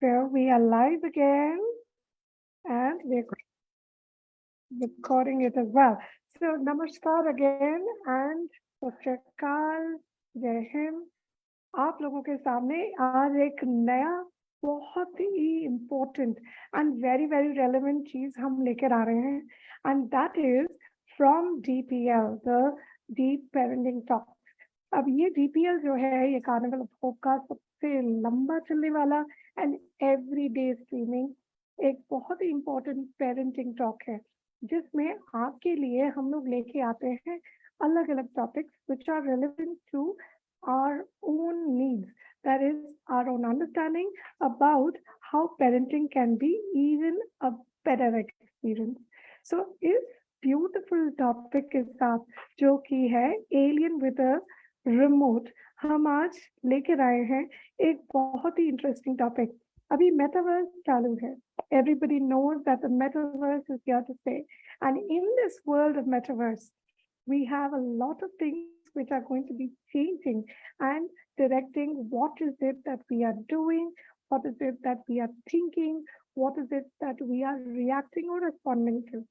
So we are live again and we're recording it as well. So namaskar again and सत श्री अकाल, जय हिंद। आप लोगों के सामने आज एक नया बहुत ही important and very very relevant चीज हम लेकर आ रहे हैं and that is from DPL, the deep parenting talk. अब ये DPL जो है ये कार्निवल ऑफ होप का सबसे लंबा चलने वाला एंड एवरीडे स्ट्रीमिंग एक बहुत ही इम्पोर्टेंट पेरेंटिंग टॉक है, जिसमें आपके लिए हम लोग लेके आते हैं अलग अलग topics which are relevant to our own needs, that is our own understanding about how parenting can be even a better experience. So इस beautiful topic के साथ जो कि है alien with a remote, हम आज लेकर आए हैं एक बहुत ही इंटरेस्टिंग टॉपिक। अभी मेटावर्स चालू है, everybody knows that the metaverse is here to stay, and in this world of metaverse we have a lot of things which are going to be changing and directing what is it that we are doing, what is it that we are thinking, what is it that we are reacting or responding to.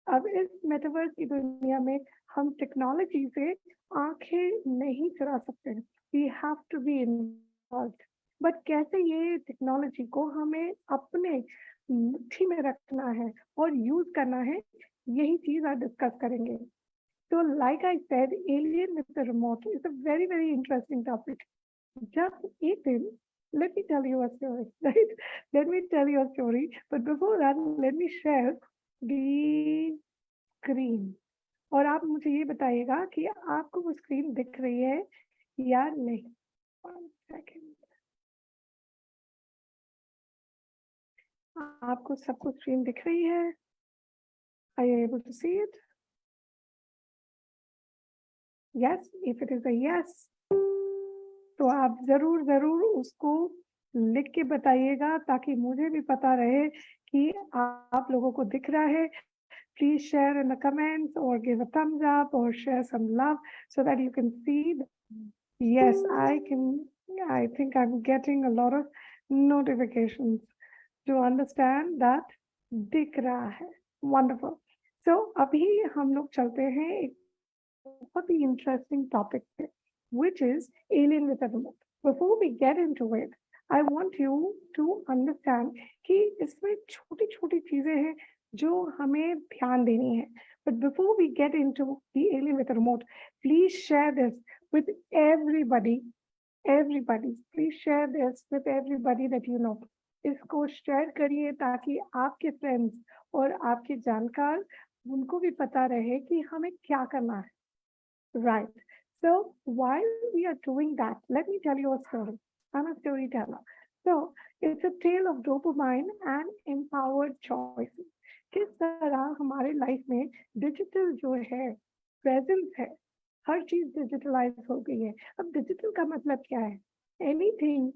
अब इस metaverse की दुनिया में हम technology से आंखें नहीं चुरा सकते, we have to be involved. But कैसे ये टेक्नोलॉजी को हमें अपने मुट्ठी में रखना है और यूज करना है, यही चीज आज डिस्कस करेंगे। So like I said, alien with the remote is a very, very interesting topic. Just एक दिन, let me tell you a story, right? Let me tell you a story. But before that, let me share the screen. और आप मुझे ये बताइएगा कि आपको वो स्क्रीन दिख रही है या नहीं। One second. आपको सबको स्क्रीन दिख रही है? Are you able to see it? Yes, if it is a yes, तो आप जरूर जरूर उसको लिख के बताइएगा ताकि मुझे भी पता रहे कि आप लोगों को दिख रहा है। Please share in the comments or give a thumbs up or share some love so that you can see. Yes, I think I'm getting a lot of notifications to understand that दिख रहा है। Wonderful. So अभी हम लोग चलते हैं एक बहुत ही interesting topic पे, which is alien with a remote. Before we get into it, I want you to understand कि इसमें छोटी छोटी चीजें हैं जो हमें ध्यान देनी है। But before we get into the alien with a remote, please share this with everybody. Please share this with everybody that you know. इसको शेयर करिए ताकि आपके फ्रेंड्स और आपके जानकार उनको भी पता रहे कि हमें क्या करना है। Right. So while we are doing that, let me tell you a story. I'm a storyteller. So it's a tale of dopamine and empowered choices. किस तरह हमारे लाइफ में डिजिटल जो है प्रेजेंस है, हर चीज डिजिटलाइज हो गई है। अब डिजिटल का मतलब क्या है? एनीथिंग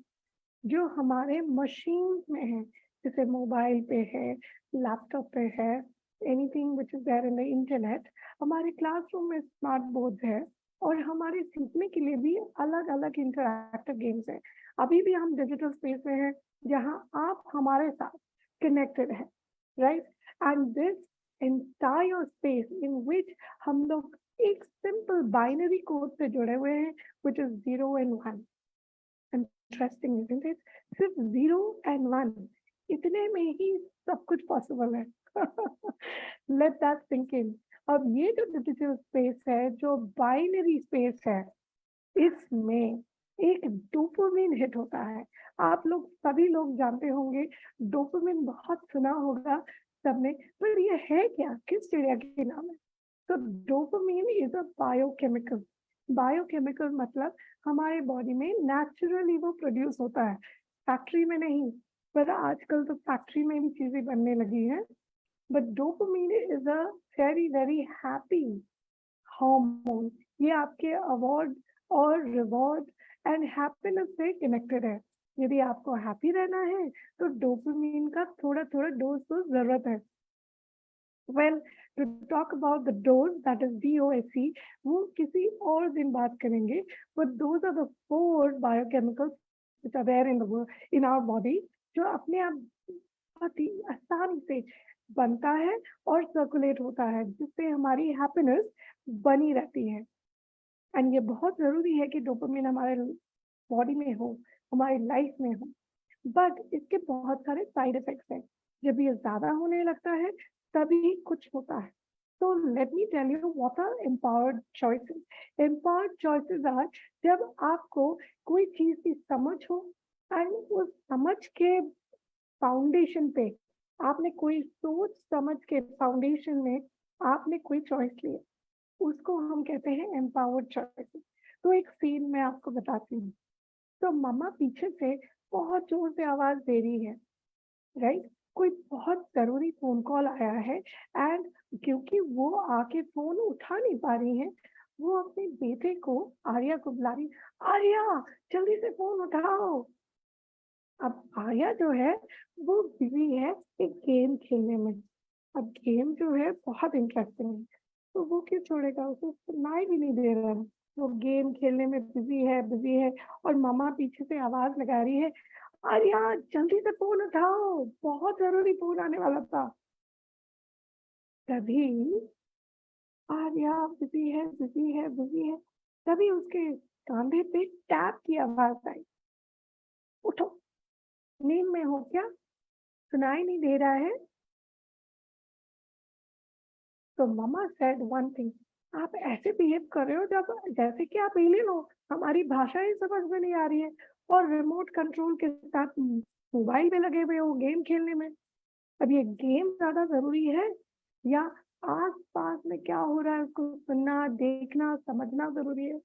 जो हमारे मशीन में है, जैसे मोबाइल पे है, लैपटॉप पे है, anything which is there in the internet. हमारे क्लासरूम में स्मार्ट बोर्ड है और हमारे सीखने के लिए भी अलग अलग इंटरैक्टिव गेम्स हैं। अभी भी हम डिजिटल स्पेस में हैं जहां आप हमारे साथ कनेक्टेड हैं, right? And this entire space in which हम लोग एक सिंपल बाइनरी कोड से जुड़े हुए हैं, which is 0 and 1। Interesting, isn't it? सिर्फ 0 and 1 इतने में ही सब कुछ पॉसिबल है। Let that sink in. अब ये जो डिजिटल स्पेस है, जो बाइनरी स्पेस है, इसमें एक डोपामिन हिट होता है। आप लोग सभी लोग जानते होंगे, डोपामिन बहुत सुना होगा सबने, पर ये है क्या, किस चिड़िया के नाम है? तो dopamine is a biochemical. Biochemical मतलब हमारे बॉडी में नेचुरली वो प्रोड्यूस होता है, फैक्ट्री में नहीं। पर आजकल तो फैक्ट्री में भी चीजें बनने लगी हैं। But dopamine is a very very happy hormone. ये आपके अवार्ड और रिवॉर्ड एंड हैप्पीनेस से कनेक्टेड है। यदि आपको हैप्पी रहना है तो डोपामिन का थोड़ा थोड़ा डोज तो जरूरत है। Well, to talk about the dose, that is DOSE, वो किसी और दिन बात करेंगे। But those are the 4 biochemicals which are there in our body, जो अपने आप बहुत ही आसानी से बनता है और सर्कुलेट होता है, जिससे हमारी हैप्पीनेस बनी रहती है। एंड ये बहुत ज़रूरी है कि डोपामाइन हमारे बॉडी में हो, हमारी लाइफ में हो। बट इसके बहुत सारे साइड इफ़ेक्ट्स हैं। जब ये ज़्यादा होने लगता है, तभी कुछ होता है। So let me tell you what are empowered choices. Empowered choices are जब आपको कोई चीज़ की समझ हो एंड उस समझ के फाउंडेशन पे आपने कोई सोच समझ के फाउंडेशन में आपने कोई चॉइस ली, उसको हम कहते हैं एम्पावर्ड चॉइसेस। तो एक सीन मैं आपको बताती हूँ। तो मम्मा पीछे से बहुत जोर से आवाज़ दे रही है, राइट? कोई बहुत ज़रूरी फ़ोन कॉल आया है एंड क्योंकि वो आके फ़ोन उठा नहीं पा रही हैं, वो अपने बेटे को, आर्या को बुला रही, "आर्या, जल्दी से फ़ोन उठाओ।" अब आर्या जो है, वो बिज़ी है एक गेम खेलने में। अब गेम जो है बहुत इंटरेस्टिंग है, तो वो क्यों छोड़ेगा? उसे सुनाई भी नहीं दे रहा है। वो गेम खेलने में बिज़ी है और मम्मा पीछे से आवाज़ लगा रही है, "आर्या, जल्दी से फ़ोन उठाओ, बहुत ज़रूरी फ़ोन आने वाला था।" तभी आर्या बिज़ी है, तभी उसके कंधे पे टैप की आवाज़ आई, "उठो, नींद में हो क्या? सुनाई नहीं दे रहा है?" तो मम्मा सेड वन थिंग, "आप ऐसे बिहेव कर रहे हो जब जैसे कि आप एलियन हो, हमारी भाषा ही समझ में नहीं आ रही है और रिमोट कंट्रोल के साथ मोबाइल में लगे हुए हो गेम खेलने में। अब ये गेम ज़्यादा ज़रूरी है या आस-पास में क्या हो रहा है उसको सुनना, देखना, समझना ज़रूरी है?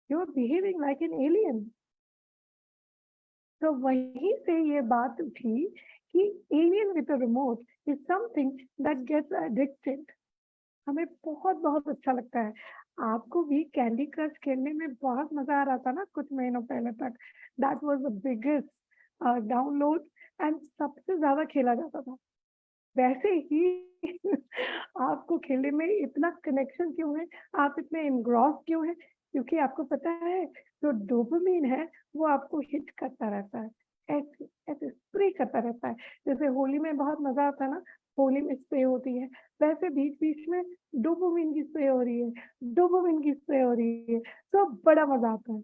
You are behaving like an alien." तो वहीं से ये बात उठी कि alien with a remote is something that gets addicted. हमें बहुत-बहुत अच्छा लगता है। आपको भी कैंडी क्रश खेलने में बहुत मज़ा आ रहा था ना कुछ महीनों पहले तक। That was the biggest download and सबसे ज़्यादा खेला जाता था। वैसे ही आपको खेलने में इतना कनेक्शन क्यों है? आप इतने एनग्रॉस क्यों हैं? क्योंकि आपको पता है जो डोपामाइन है वो आपको हिट करता रहता है। ऐसे ऐसे स्प्रे करता रहता है। जैसे होली में बहुत मज़ा आता है ना, होली में स्प्रे होती है, वैसे बीच-बीच में डोपामाइन की स्प्रे हो रही है, डोपामाइन की स्प्रे हो रही है, तो बड़ा मज़ा आता है।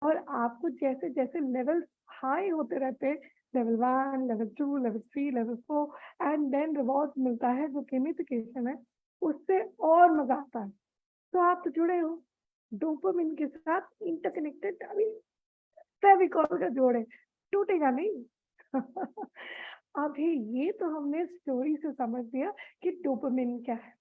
और आपको जैसे-जैसे लेवल्स हाई होते रहते हैं, level 1, level 2, level 3, level 4 and then reward मिलता है जो गेमिफिकेशन है, उससे और मज़ा आता है। तो आप तो जुड़े हो, डोपामाइन के साथ इंटरकनेक्टेड अभी फेविकॉल का जोड़ है, टूटेगा नहीं। अभी ये तो हमने स्टोरी से समझ लिया कि डोपामाइन क्या है।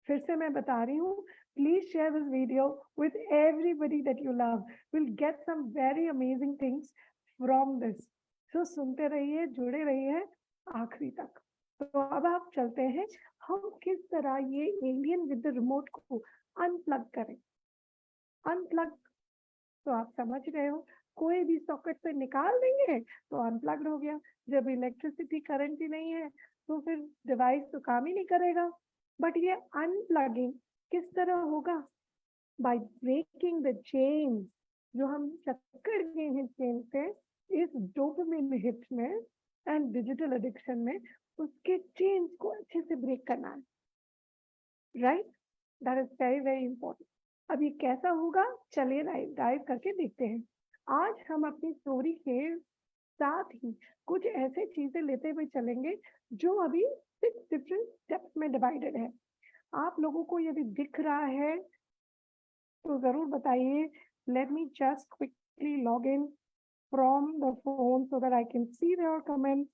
फिर से मैं बता रही हूँ, please share this video with everybody that you love, will get some very amazing things from this. So सुनते रहिए, जुड़े रहिए आखिरी तक। तो अब आप चलते हैं, हम किस तरह ये एलियन विद द रिमोट को अनप्लग करें। अनप्लग तो आप समझ रहे हो, कोई भी सॉकेट से निकाल देंगे तो अनप्लग्ड हो गया। जब इलेक्ट्रिसिटी करंट ही नहीं है तो फिर डिवाइस तो काम ही नहीं करेगा। बट ये अनप्लगिंग किस तरह होगा? By breaking the chain. जो हम जकड़ गए हैं चेन से इस डोपामिन हिट में एंड डिजिटल एडिक्शन में, उसके चेन्स को अच्छे से ब्रेक करना है, right? That is very very important. अब ये कैसा होगा, चलिए डाइव डाइव करके देखते हैं। आज हम अपनी स्टोरी के साथ ही कुछ ऐसे चीजें लेते हुए चलेंगे जो अभी 6 डिफरेंट स्टेप्स में डिवाइडेड है। आप लोगों को यदि दिख रहा है तो जरूर बताइए। Let me just quickly log in from the phone so that I can see your comment.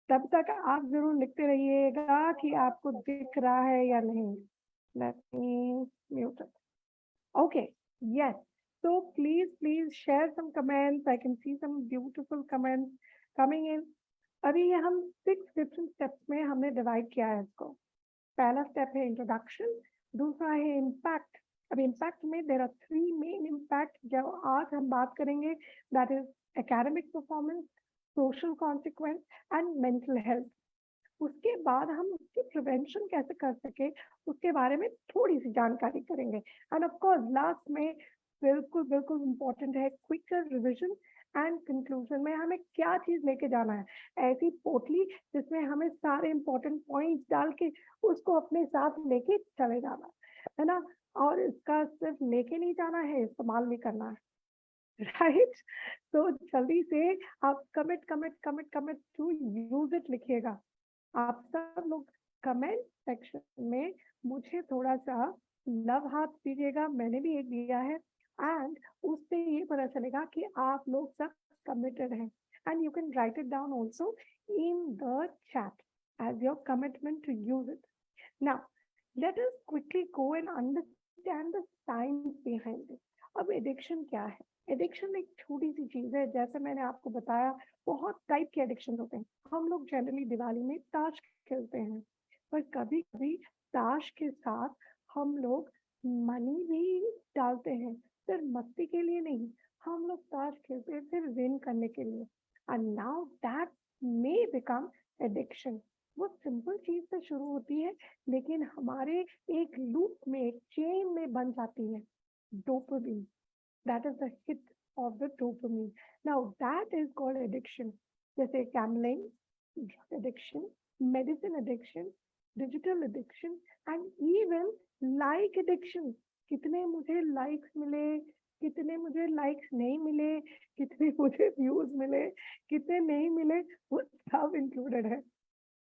तब तक आप जरूर लिखते रहिएगा कि आपको दिख रहा है या नहीं। Let me mute it. Okay, yes. So please share some comments. I can see some beautiful comments coming in. अभी ये हम 6 डिफरेंट स्टेप्स में हमने डिवाइड किया है इसको। पहला स्टेप है इंट्रोडक्शन, दूसरा है इम्पैक्ट। अब इम्पैक्ट में देर आर 3 मेन इम्पैक्ट जो आज हम बात करेंगे, that is academic performance, social consequence and mental health. उसके बाद हम उसकी प्रिवेंशन कैसे कर सके उसके बारे में थोड़ी सी जानकारी करेंगे। एंड ऑफ कोर्स लास्ट में बिल्कुल बिल्कुल इम्पोर्टेंट है क्विकर रिविजन एंड कंक्लूजन में हमें क्या चीज लेके जाना है, ऐसी पोटली जिसमें हमें सारे इंपॉर्टेंट पॉइंट्स डाल के उसको अपने साथ लेके चले जाना है ना, और इसका सिर्फ लेके नहीं जाना है, इस्तेमाल भी करना है, राइट। तो जल्दी से आप commit commit commit commit to use it लिखिएगा। आप सब लोग कमेंट सेक्शन में मुझे थोड़ा सा लव हाथ दीजिएगा, मैंने भी एक दिया है, एंड उससे ये पता चलेगा कि आप लोग सब कमिटेड हैं। And you can write it down also in the chat as your commitment to use it. Now, let us quickly go and understand the science behind it. अब एडिक्शन क्या है? एडिक्शन एक छोटी सी चीज है, जैसे मैंने आपको बताया बहुत टाइप के एडिक्शन होते हैं। हम लोग जनरली दिवाली में ताश खेलते हैं, पर कभी कभी ताश के साथ हम लोग मनी भी डालते हैं, सिर्फ मस्ती के लिए नहीं, हम लोग ताश खेलते हैं सिर्फ विन करने के लिए, and now that may become addiction. वो सिंपल चीज से शुरू होती है, लेकिन हमारे एक लूप में, एक चेन में बन जाती है। Dopamine, that is the hit of the dopamine. Now that is called addiction. जैसे gambling, drug addiction, medicine addiction, digital addiction, and even like addiction. कितने मुझे likes मिले, कितने मुझे likes नहीं मिले, कितने मुझे views मिले, कितने नहीं मिले, वो सब included है।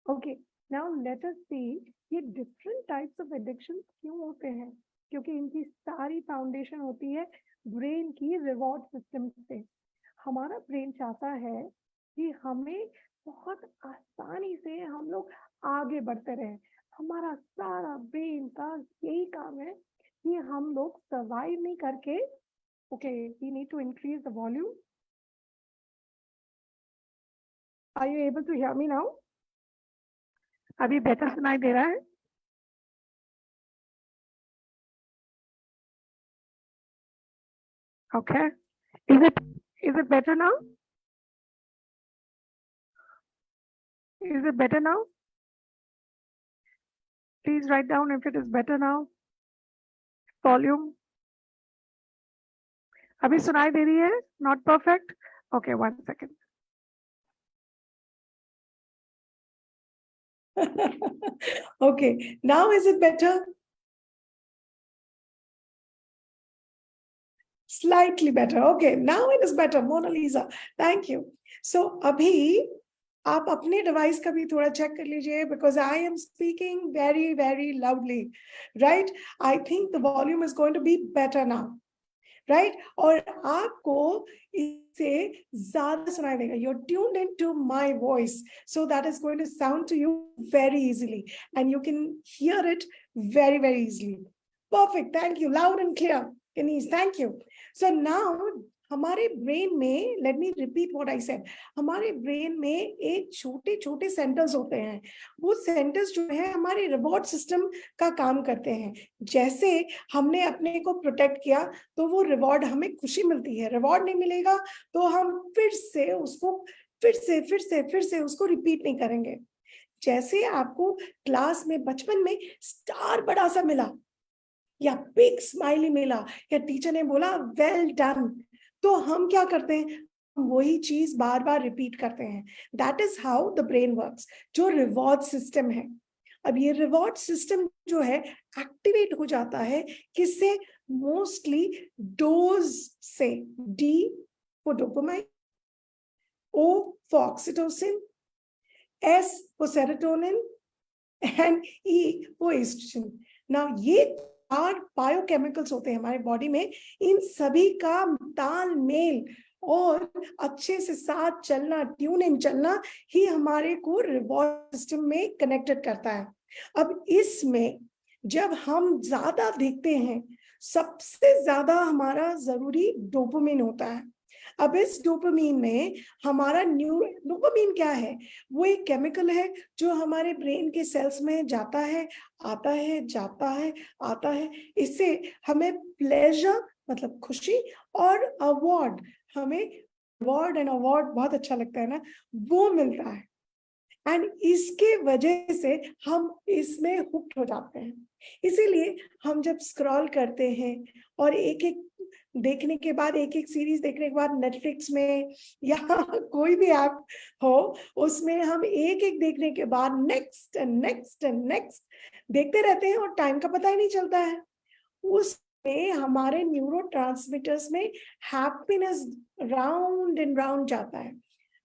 Okay, now let us see ये different types of addictions क्यों होते हैं, क्योंकि इनकी सारी फाउंडेशन होती है ब्रेन की रिवॉर्ड सिस्टम से। हमारा ब्रेन चाहता है कि हमें बहुत आसानी से हम लोग आगे बढ़ते रहे। हमारा सारा ब्रेन का यही काम है कि हम लोग सर्वाइव नहीं करके, okay we need to increase the volume. Are you able to hear me now? अभी बेटर सुनाई दे रहा है? Okay. Is it better now? Is it better now? Please write down if it is better now. Volume. अभी सुनाई दे रही है? Not perfect? Okay, 1 second. Okay, now is it better? Slightly better. Okay, now it is better. Mona Lisa, thank you. So अभी आप अपने device का भी थोड़ा चेक कर लीजिए, because I am speaking very very loudly, right? I think the volume is going to be better now, right? और आपको इससे ज्यादा सुनाई देगा. You're tuned into my voice, so that is going to sound to you very easily, and you can hear it very very easily. Perfect. Thank you. Loud and clear, Kenise. Thank you. So now हमारे brain में, let me repeat what I said, हमारे brain में एक छोटे छोटे centres होते हैं। वो सेंटर्स जो है हमारे रिवॉर्ड सिस्टम का काम करते हैं। जैसे हमने अपने को प्रोटेक्ट किया तो वो रिवॉर्ड, हमें खुशी मिलती है, रिवॉर्ड नहीं मिलेगा तो हम फिर से उसको फिर से उसको रिपीट नहीं करेंगे। जैसे आपको क्लास में बचपन में स्टार बड़ा सा मिला, या बिग स्माइली मिला, या टीचर ने बोला वेल डन, तो हम क्या करते हैं, वही चीज बार बार रिपीट करते हैं। That is how the brain works, जो रिवॉर्ड सिस्टम है। अब ये रिवॉर्ड सिस्टम जो है एक्टिवेट हो जाता है किससे? मोस्टली डोज से। D for dopamine, O for oxytocin, S for serotonin, and E for estrogen. Now ये 8 बायोकेमिकल्स होते हैं हमारे बॉडी में। इन सभी का तालमेल और अच्छे से साथ चलना, ट्यून इन चलना ही हमारे को रिवॉर्ड सिस्टम में कनेक्टेड करता है। अब इसमें जब हम ज्यादा देखते हैं, सबसे ज्यादा हमारा जरूरी डोपामिन होता है। अब इस डोपामिन में हमारा डोपामिन क्या है? वो एक केमिकल है जो हमारे ब्रेन के सेल्स में जाता है, आता है, जाता है, आता है। इससे हमें प्लेजर मतलब खुशी, और अवार्ड, हमें अवार्ड एंड अवार्ड बहुत अच्छा लगता है ना, वो मिलता है। एंड इसके वजह से हम इसमें हुक्ड हो जाते हैं। इसीलिए हम जब स्क्रॉल करते हैं और एक एक देखने के बाद, एक एक सीरीज देखने के बाद नेटफ्लिक्स में या कोई भी ऐप हो, उसमें हम एक एक देखने के बाद next and next and next देखते रहते हैं और टाइम का पता ही नहीं चलता है। उसमें हमारे न्यूरोट्रांसमीटर्स में हैप्पीनेस राउंड एंड राउंड जाता है,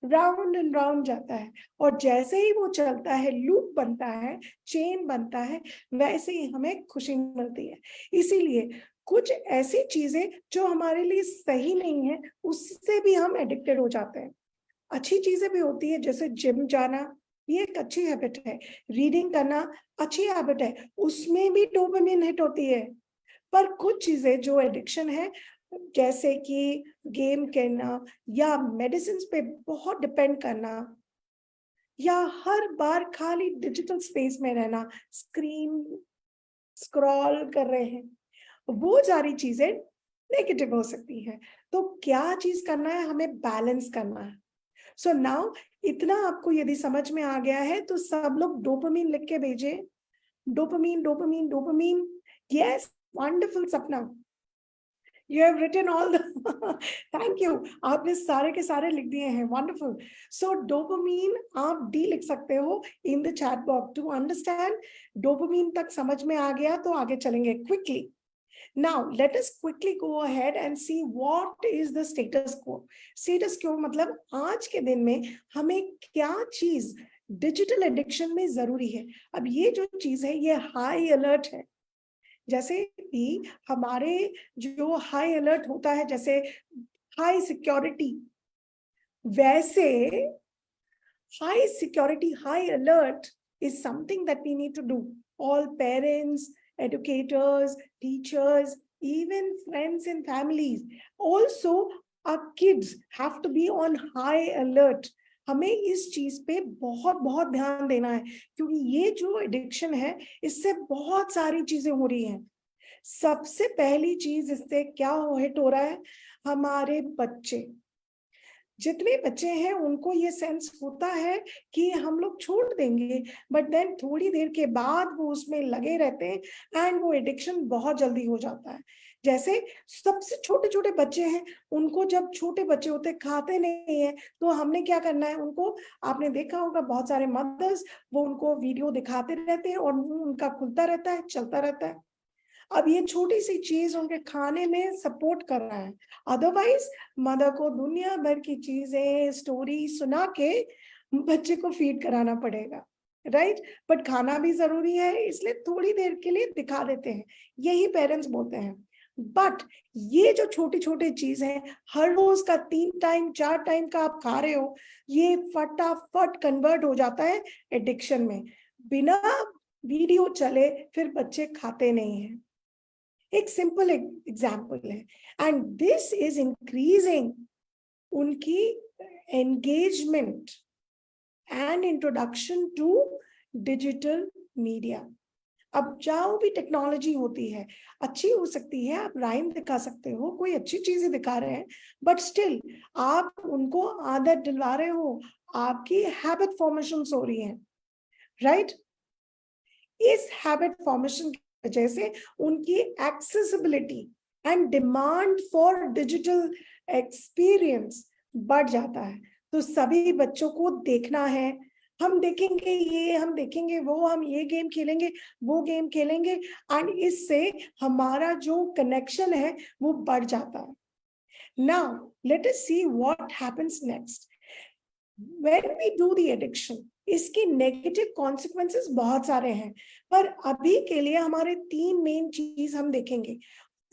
राउंड एंड राउंड जाता है, और जैसे ही वो चलता है, लूप बनता है, चेन बनता है, वैसे ही हमें खुशी मिलती है। इसीलिए कुछ ऐसी चीजें जो हमारे लिए सही नहीं है, उससे भी हम एडिक्टेड हो जाते हैं। अच्छी चीजें भी होती है, जैसे जिम जाना, ये एक अच्छी हैबिट है। रीडिंग करना अच्छी हैबिट है, उसमें भी डोपामिन हिट होती है। पर कुछ चीजें जो एडिक्शन है, जैसे कि गेम खेलना या मेडिसिन पे बहुत डिपेंड करना, या हर बार खाली डिजिटल स्पेस में रहना, स्क्रीन स्क्रॉल कर रहे हैं, वो सारी चीजें नेगेटिव हो सकती है। तो क्या चीज करना है, हमें बैलेंस करना है। सो नाउ इतना आपको यदि समझ में आ गया है तो सब लोग डोपामिन लिख के भेजे। Dopamine dopamine dopamine, yes, wonderful सपना, you have written all the thank you, आपने सारे के सारे लिख दिए हैं, wonderful. So dopamine आप D लिख सकते हो in the chat box to understand. dopamine तक समझ में आ गया तो आगे चलेंगे quickly. Now let us quickly go ahead and see what is the status quo. Status quo मतलब आज के दिन में हमें क्या चीज डिजिटल एडिक्शन में जरूरी है। अब ये जो चीज है ये हाई अलर्ट है। जैसे कि हमारे जो हाई अलर्ट होता है, जैसे हाई सिक्योरिटी, वैसे high security, high alert is something that we need to do. All parents, educators, teachers, even friends and families, also our kids have to be on high alert. हमें इस चीज पे बहुत बहुत ध्यान देना है, क्योंकि ये जो एडिक्शन है इससे बहुत सारी चीजें हो रही हैं। सबसे पहली चीज इससे क्या हिट हो रहा है, हमारे बच्चे, जितने बच्चे हैं उनको ये सेंस होता है कि हम लोग छोड़ देंगे, बट देन थोड़ी देर के बाद वो उसमें लगे रहते हैं एंड वो एडिक्शन बहुत जल्दी हो जाता है। जैसे सबसे छोटे छोटे बच्चे हैं, उनको जब छोटे बच्चे होते खाते नहीं है तो हमने क्या करना है उनको, आपने देखा होगा बहुत सारे मदर्स वो उनको वीडियो दिखाते रहते हैं और उनका खुलता रहता है, चलता रहता है। अब ये छोटी सी चीज उनके खाने में सपोर्ट कर रहा है, अदरवाइज मदर को दुनिया भर की चीजें स्टोरी सुना के बच्चे को फीड कराना पड़ेगा, राइट। बट खाना भी जरूरी है, इसलिए थोड़ी देर के लिए दिखा देते हैं, यही पेरेंट्स बोलते हैं। बट ये जो छोटी छोटी चीज है, हर रोज का 3 टाइम 4 टाइम का आप खा रहे हो, ये फटाफट कन्वर्ट हो जाता है एडिक्शन में। बिना वीडियो चले फिर बच्चे खाते नहीं हैं। एक सिंपल एग्जाम्पल है, एंड दिस इज इंक्रीजिंग उनकी engagement and introduction to digital media. अब जो भी टेक्नोलॉजी होती है अच्छी हो सकती है, आप राइम दिखा सकते हो, कोई अच्छी चीजें दिखा रहे हैं, बट स्टिल आप उनको आदत दिलवा रहे हो, आपकी हैबिट फॉर्मेशन हो रही है, राइट। इस हैबिट फॉर्मेशन जैसे उनकी accessibility and demand for digital experience बढ़ जाता है। तो सभी बच्चों को देखना है, हम देखेंगे ये, हम देखेंगे वो, हम ये गेम खेलेंगे, वो गेम खेलेंगे, एंड इससे हमारा जो कनेक्शन है वो बढ़ जाता है। Now let us see what happens next when we do the addiction. इसके नेगेटिव कॉन्सिक्वेंसेस बहुत सारे हैं, पर अभी के लिए हमारे 3 मेन चीज हम देखेंगे।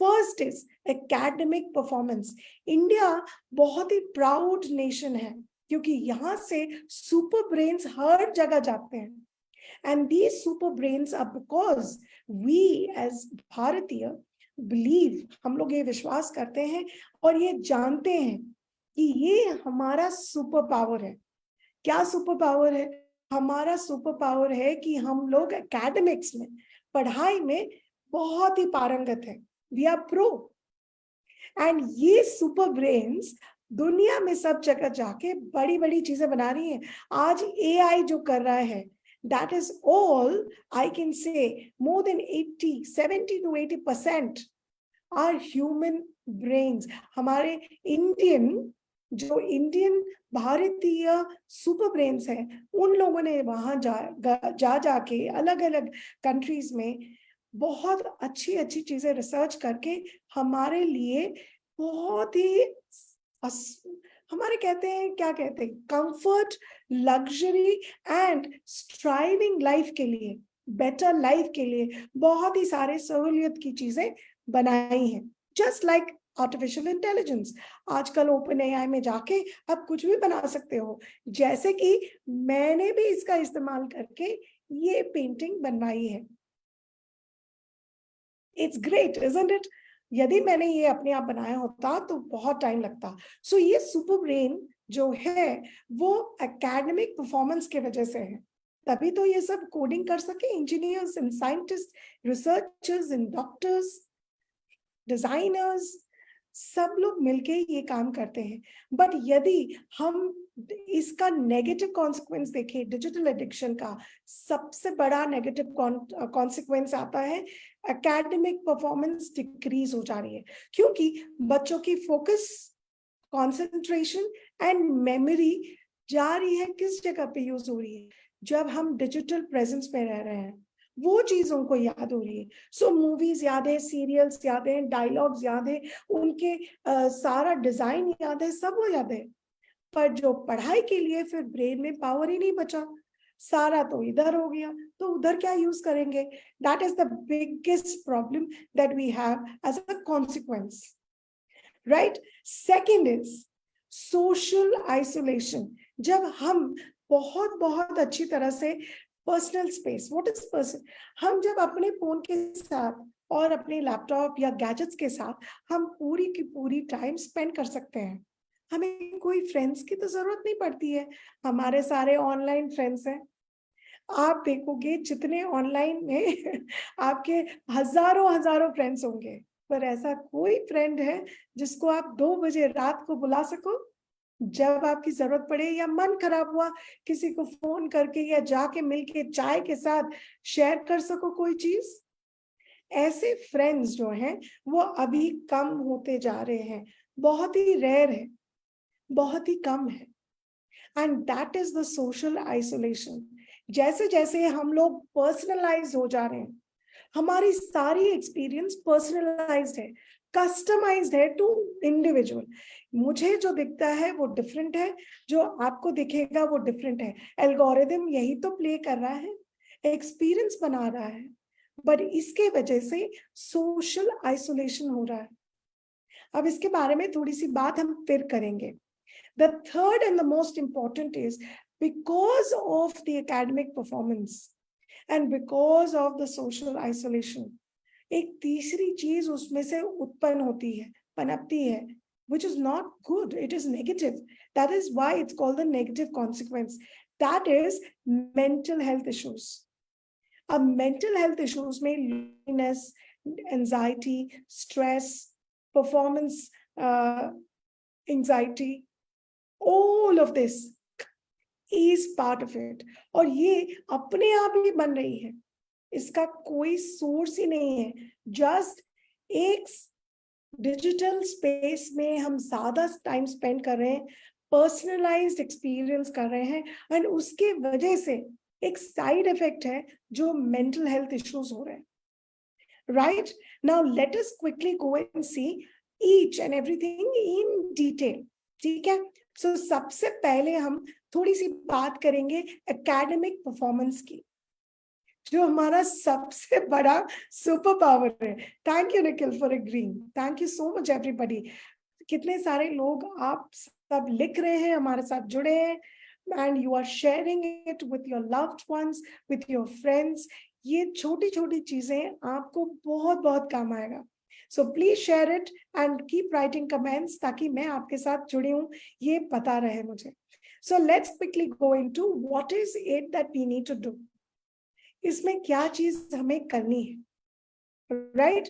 First is academic performance. India बहुत ही प्राउड नेशन है, क्योंकि यहाँ से सुपर ब्रेन्स हर जगह जाते हैं, and these super brains are because we as भारतीय बिलीव, हम लोग ये विश्वास करते हैं और ये जानते हैं कि ये हमारा सुपर पावर है। क्या सुपर पावर है? हमारा सुपर पावर है कि हम लोग एकेडमिक्स में, पढ़ाई में बहुत ही पारंगत है, वी आर प्रो। एंड ये सुपर ब्रेन्स दुनिया में सब जगह जाके बड़ी बड़ी चीजें बना रही हैं। आज एआई जो कर रहा है, that is all I can say, more than 70 to 80% are human brains, हमारे इंडियन भारतीय सुपर ब्रेन्स है, उन लोगों ने वहां जाके अलग अलग कंट्रीज में बहुत अच्छी अच्छी चीजें रिसर्च करके हमारे लिए बहुत ही हमारे कहते हैं, क्या कहते हैं, comfort, luxury and striving life के लिए, बेटर लाइफ के लिए बहुत ही सारे सहूलियत की चीजें बनाई हैं। जस्ट लाइक आर्टिफिशियल इंटेलिजेंस, आजकल ओपन एआई में जाके आप कुछ भी बना सकते हो, जैसे कि मैंने भी इसका इस्तेमाल करके ये पेंटिंग बनवाई है। It's great, isn't it? यदि मैंने ये अपने आप बनाया होता तो बहुत टाइम लगता। सो ये सुपर ब्रेन जो है वो एकेडमिक परफॉर्मेंस के वजह से है, तभी तो ये सब कोडिंग कर सके engineers and scientist, researchers and doctors, designers, सब लोग मिलके ये काम करते हैं। बट यदि हम इसका नेगेटिव कॉन्सिक्वेंस देखें, डिजिटल एडिक्शन का सबसे बड़ा नेगेटिव कॉन्सिक्वेंस आता है, एकेडमिक परफॉर्मेंस डिक्रीज हो जा रही है, क्योंकि बच्चों की फोकस, कंसंट्रेशन एंड मेमोरी जा रही है, किस जगह पे यूज हो रही है, जब हम डिजिटल प्रेजेंस में रह रहे हैं, वो चीजों को याद हो रही है। सो मूवीज याद है, सीरियल्स याद है, डायलॉग्स याद है, उनके सारा डिजाइन याद है, सब वो याद है, पर जो पढ़ाई के लिए फिर ब्रेन में पावर ही नहीं बचा, सारा तो इधर हो गया, तो उधर क्या यूज करेंगे? That is the biggest problem that we have as a consequence, right? Second is social isolation. जब हम बहुत बहुत अच्छी तरह से personal space, what is person, हम जब अपने फोन के साथ और अपने लैपटॉप या गैजेट्स के साथ हम पूरी की पूरी टाइम स्पेंड कर सकते हैं, हमें कोई फ्रेंड्स की तो जरूरत नहीं पड़ती है, हमारे सारे ऑनलाइन फ्रेंड्स हैं। आप देखोगे जितने ऑनलाइन में आपके हजारों हजारों फ्रेंड्स होंगे, पर ऐसा कोई फ्रेंड है जिसको आप 2 बजे रात को बुला सको, जब आपकी जरूरत पड़े या मन खराब हुआ किसी को फोन करके या जाके मिलके चाय के साथ शेयर कर सको कोई चीज? ऐसे फ्रेंड्स जो हैं वो अभी कम होते जा रहे हैं, बहुत ही रेयर है, बहुत ही कम है, and that is the social isolation. जैसे जैसे हम लोग पर्सनलाइज हो जा रहे हैं, हमारी सारी एक्सपीरियंस पर्सनलाइज्ड है, कस्टमाइज्ड है टू इंडिविजुअल। मुझे जो दिखता है वो डिफरेंट है, जो आपको दिखेगा वो डिफरेंट है। एल्गोरिदम यही तो प्ले कर रहा है, एक्सपीरियंस बना रहा है, बट इसके वजह से सोशल आइसोलेशन हो रहा है। अब इसके बारे में थोड़ी सी बात हम फिर करेंगे। The third and the most important is because of the academic performance and because of the social isolation, एक तीसरी चीज उसमें से उत्पन्न होती है, पनपती है, which is not good, it is negative. That is why it's called the negative consequence. That is mental health issues. अब mental health issues में loneliness, anxiety, stress, performance anxiety, all of this is part of it, और ये अपने आप ही बन रही है, इसका कोई सोर्स ही नहीं है। जस्ट एक डिजिटल स्पेस में हम ज्यादा टाइम स्पेंड कर रहे हैं, पर्सनलाइज्ड एक्सपीरियंस कर रहे हैं, एंड उसके वजह से एक साइड इफेक्ट है जो मेंटल हेल्थ इश्यूज हो रहे हैं। Right now let us quickly go and see each and everything in detail, ठीक है? सो सबसे पहले हम थोड़ी सी बात करेंगे एकेडमिक परफॉर्मेंस की, जो हमारा सबसे बड़ा सुपर पावर है। Thank you Nikhil for agreeing, thank you so much everybody. कितने सारे लोग आप सब लिख रहे हैं, हमारे साथ जुड़े हैं, and you are sharing it with your loved ones, with your friends. ये छोटी छोटी चीजें आपको बहुत बहुत काम आएगा। So please share it and keep writing comments, ताकि मैं आपके साथ जुड़ी हूँ ये पता रहे मुझे। So let's quickly go into what is it that we need to do. इसमें क्या चीज हमें करनी है, राइट?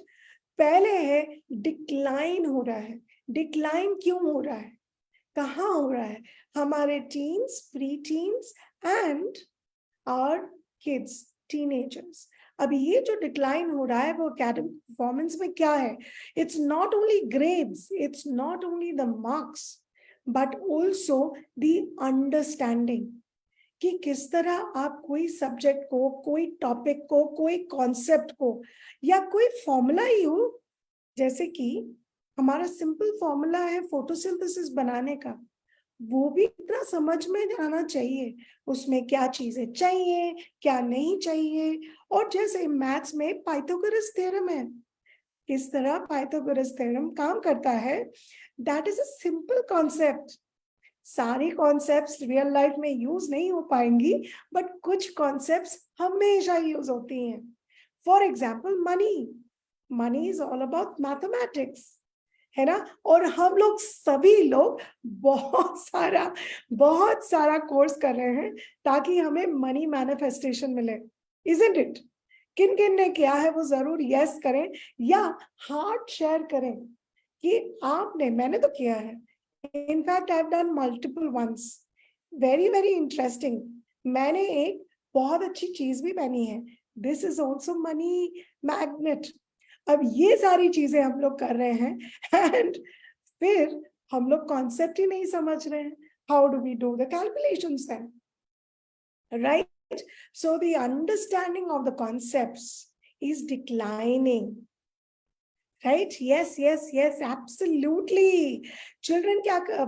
पहले है डिक्लाइन हो रहा है। डिक्लाइन क्यों हो रहा है, कहाँ हो रहा है? हमारे teens, pre teens and our kids, teenagers, अब ये जो डिक्लाइन हो रहा है वो एकेडमिक परफॉर्मेंस में क्या है? It's not only grades, it's not only the marks, but also the understanding, कि किस तरह आप कोई सब्जेक्ट को, कोई टॉपिक को, कोई कॉन्सेप्ट को, या कोई फॉर्मूला ही हो, जैसे कि हमारा सिंपल फॉर्मूला है फोटोसिंथेसिस बनाने का, वो भी इतना समझ में आना चाहिए, उसमें क्या चीजें चाहिए, क्या नहीं चाहिए। और जैसे मैथ्स में पाइथागोरस थ्योरम है, किस तरह पाइथागोरस थ्योरम काम करता है, that is a simple concept. सारी कॉन्सेप्ट्स रियल लाइफ में यूज नहीं हो पाएंगी, बट कुछ कॉन्सेप्ट्स हमेशा यूज होती हैं। For example money is all about mathematics, है ना? और हम लोग सभी लोग बहुत सारा कोर्स कर रहे हैं ताकि हमें मनी मैनिफेस्टेशन मिले, इजंट इट? किन किन ने किया है वो जरूर यस करें या हार्ट शेयर करें कि आपने, मैंने तो किया है। In fact, I've done multiple ones. Very, very interesting. मैंने एक बहुत अच्छी चीज भी पहनी है. This is also money magnet. अब ये सारी चीजें हम लोग कर रहे हैं and फिर हम लोग कॉन्सेप्ट ही नहीं समझ रहे हैं. How do we do the calculations then? Right? So the understanding of the concepts is declining. Right? Yes, yes, yes, absolutely. Children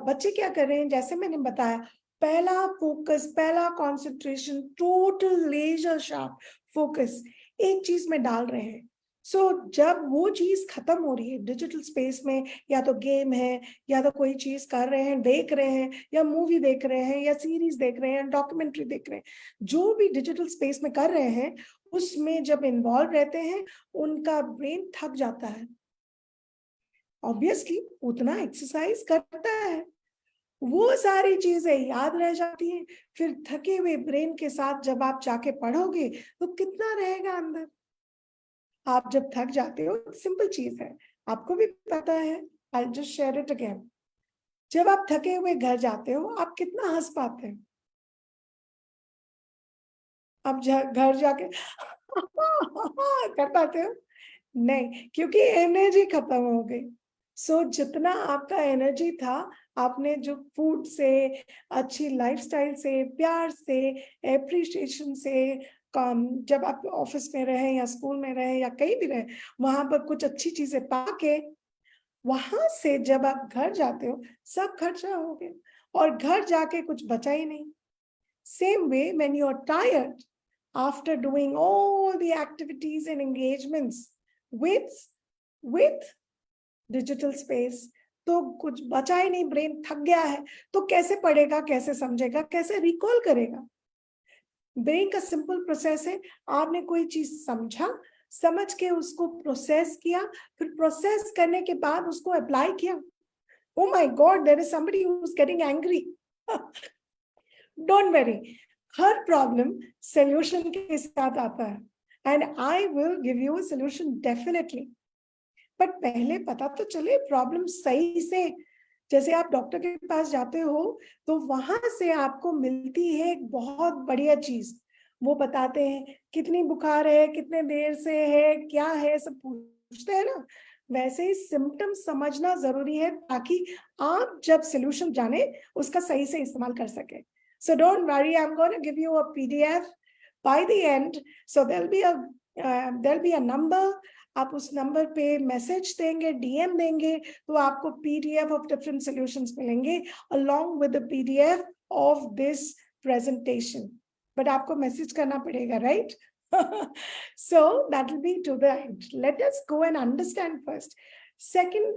बच्चे क्या कर रहे हैं? जैसे मैंने बताया, पहला फोकस, पहला concentration, total laser sharp focus एक चीज में डाल रहे हैं. सो जब वो चीज खत्म हो रही है डिजिटल स्पेस में, या तो गेम है, या तो कोई चीज कर रहे हैं, देख रहे हैं, या मूवी देख रहे हैं, या सीरीज देख रहे हैं, डॉक्यूमेंट्री देख रहे हैं, जो भी डिजिटल स्पेस में कर रहे हैं, उसमें जब इन्वॉल्व रहते हैं, उनका ब्रेन थक जाता है. ऑब्वियसली उतना एक्सरसाइज करता है, वो सारी चीजें याद रह जाती हैं. फिर थके हुए ब्रेन के साथ जब आप जाके पढ़ोगे तो कितना रहेगा अंदर. आप जब थक जाते हो, सिंपल चीज है, आपको भी पता है, I just share it again. जब आप थके हुए घर जाते हो, आप कितना हंस पाते हैं? आप घर जाके कर पाते हो? नहीं, क्योंकि एनर्जी खत्म हो गई. सो जितना आपका एनर्जी था, आपने जो फूड से, अच्छी लाइफस्टाइल से, प्यार से, एप्रिसिएशन से, काम, जब आप ऑफिस में रहे या स्कूल में रहे या कहीं भी रहे, वहां पर कुछ अच्छी चीजें पाके, वहां से जब आप घर जाते हो, सब खर्चा हो गया और घर जाके कुछ बचा ही नहीं. Same way when you are tired after doing all the activities and engagements with digital space, तो कुछ बचा ही नहीं, ब्रेन थक गया है, तो कैसे पढ़ेगा, कैसे समझेगा, कैसे रिकॉल करेगा? ब्रेन का सिंपल प्रोसेस है, आपने कोई चीज समझा, समझ के उसको प्रोसेस किया, फिर प्रोसेस करने के बाद उसको अप्लाई किया. Oh my God, there is somebody who's getting angry. Don't worry. Her problem solution के साथ आता है, and I will give you a solution definitely. But पहले पता तो चले प्रॉब्लम सही से. जैसे आप डॉक्टर के पास जाते हो तो वहां से आपको मिलती है एक बहुत बढ़िया चीज. वो बताते हैं कितनी बुखार है, कितने देर से है, क्या है, सब पूछते हैं ना. वैसे ही सिम्टम समझना जरूरी है ताकि आप जब सॉल्यूशन जाने उसका सही से इस्तेमाल कर सके. So don't worry, I'm going to give you a PDF by the end. So there'll be a number. आप उस नंबर पे मैसेज देंगे, डीएम देंगे, तो आपको PDF of different solutions मिलेंगे along with the PDF of this presentation. But आपको message करना पड़ेगा, right? So that will be to the end. Let us go and understand first. Second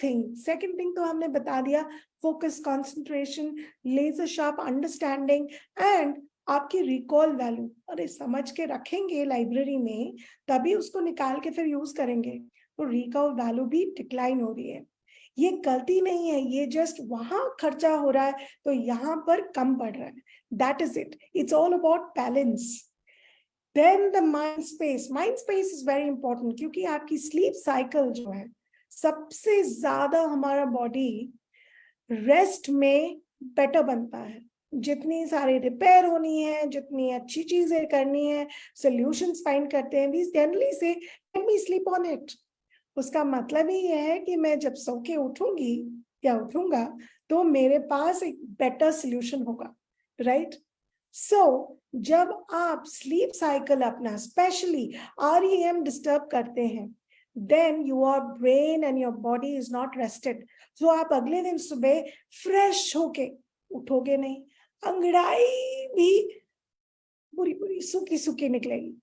thing तो हमने बता दिया, focus, concentration, laser sharp understanding and आपकी recall value. अरे समझ के रखेंगे लाइब्रेरी में, तभी उसको निकाल के फिर यूज करेंगे. तो रिकॉल वैल्यू भी डिक्लाइन हो रही है. ये गलती नहीं है, ये जस्ट वहां खर्चा हो रहा है तो यहाँ पर कम पड़ रहा है. That is it. It's all about balance. Then the mind space is very important, क्योंकि आपकी sleep cycle जो है, सबसे ज्यादा हमारा बॉडी रेस्ट में बेटर बनता है. जितनी सारी रिपेयर होनी है, जितनी अच्छी चीजें करनी है, सॉल्यूशंस फाइंड करते हैं, वी जनरली से let me sleep on it. उसका मतलब ही यह है कि मैं जब सो के उठूंगी या उठूंगा तो मेरे पास एक बेटर सॉल्यूशन होगा, राइट? सो जब आप स्लीप साइकिल अपना स्पेशली REM डिस्टर्ब करते हैं, then your brain and your body is not rested. So आप अगले दिन सुबह फ्रेश होके उठोगे नहीं, अंगड़ाई भी बुरी बुरी सूखी सूखी निकलेगी।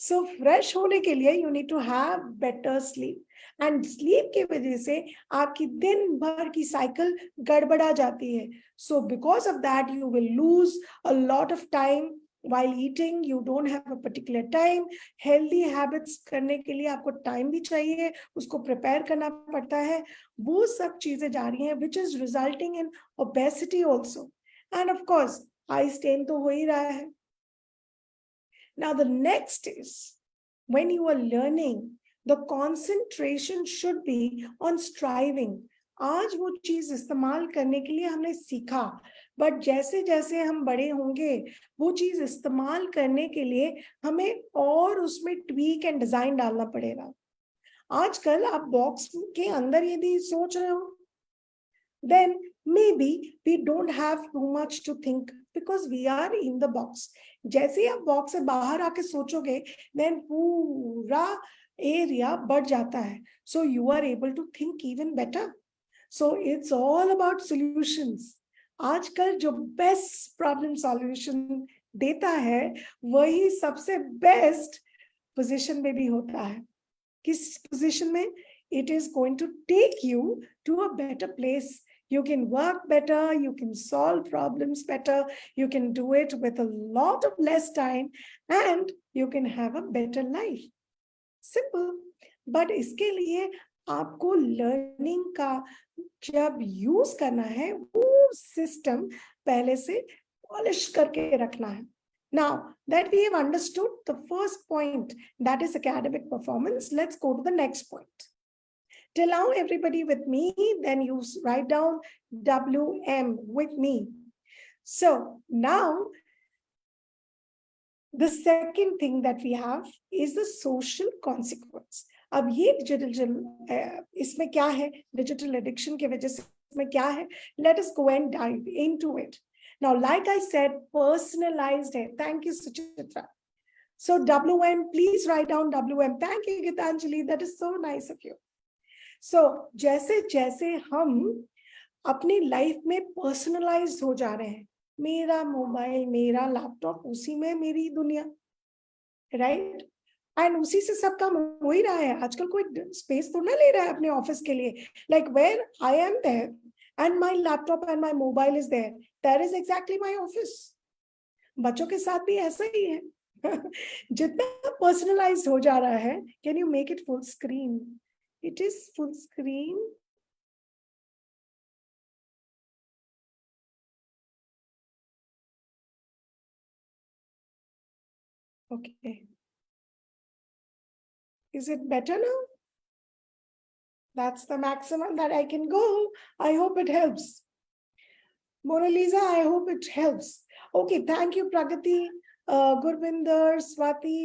सो फ्रेश होने के लिए you need to have better sleep, and sleep की वजह से आपकी दिन भर की साइकिल गड़बड़ा जाती है। So because of that you will lose a lot of time while eating. You don't have a particular time. Healthy habits करने के लिए आपको टाइम भी चाहिए, उसको प्रिपेयर करना पड़ता है, वो सब चीजें जा रही हैं which is resulting in obesity also. And of course eye strain तो हो ही रहा है। Now the next is when you are learning, the concentration should be on striving. आज वो चीज इस्तेमाल करने के लिए हमने सीखा, बट जैसे जैसे हम बड़े होंगे वो चीज इस्तेमाल करने के लिए हमें और उसमें ट्वीक एंड डिजाइन डालना पड़ेगा। आजकल आप बॉक्स के अंदर यदि सोच रहे हो, then maybe we don't have too much to think because we are in the box. जैसे ही आप बॉक्स से बाहर आके सोचोगे then पूरा एरिया बढ़ जाता है, so you are able to think even better. So it's all about solutions. आजकल जो बेस्ट प्रॉब्लम सॉल्यूशन देता है वही सबसे बेस्ट पोजीशन में भी होता है। किस पोजीशन में? It is going to take you to a better place. You can work better, you can solve problems better, you can do it with a lot of less time, and you can have a better life. Simple. But इसके लिए आपको learning का जब use करना है वो system पहले से पॉलिश करके रखना है। Now that we have understood the first point, that is academic performance, let's go to the next point. Till now, everybody with me, then you write down WM with me. So now, the second thing that we have is the social consequence. अब ये digital इसमें क्या है, digital addiction की वजह से इसमें क्या है? Let us go and dive into it. Now, like I said, personalized है. Thank you, Suchitra. So WM, please write down WM. Thank you, Gitanjali. That is so nice of you. So जैसे जैसे हम अपनी life में personalise हो जा रहे हैं, मेरा मोबाइल, मेरा लैपटॉप, उसी में मेरी दुनिया, राइट? एंड उसी से सब काम हो ही रहा है। आजकल कोई स्पेस तो ना ले रहा है अपने ऑफिस के लिए। Like where I am there and my laptop and my mobile is there, that is exactly my office. बच्चों के साथ भी ऐसा ही है। जितना पर्सनलाइज हो जा रहा है, can you make it full screen? It is full screen. Okay. Is it better now? That's the maximum that I can go. I hope it helps. Mona Lisa, I hope it helps. Okay, thank you, Pragati, Gurvinder, Swati,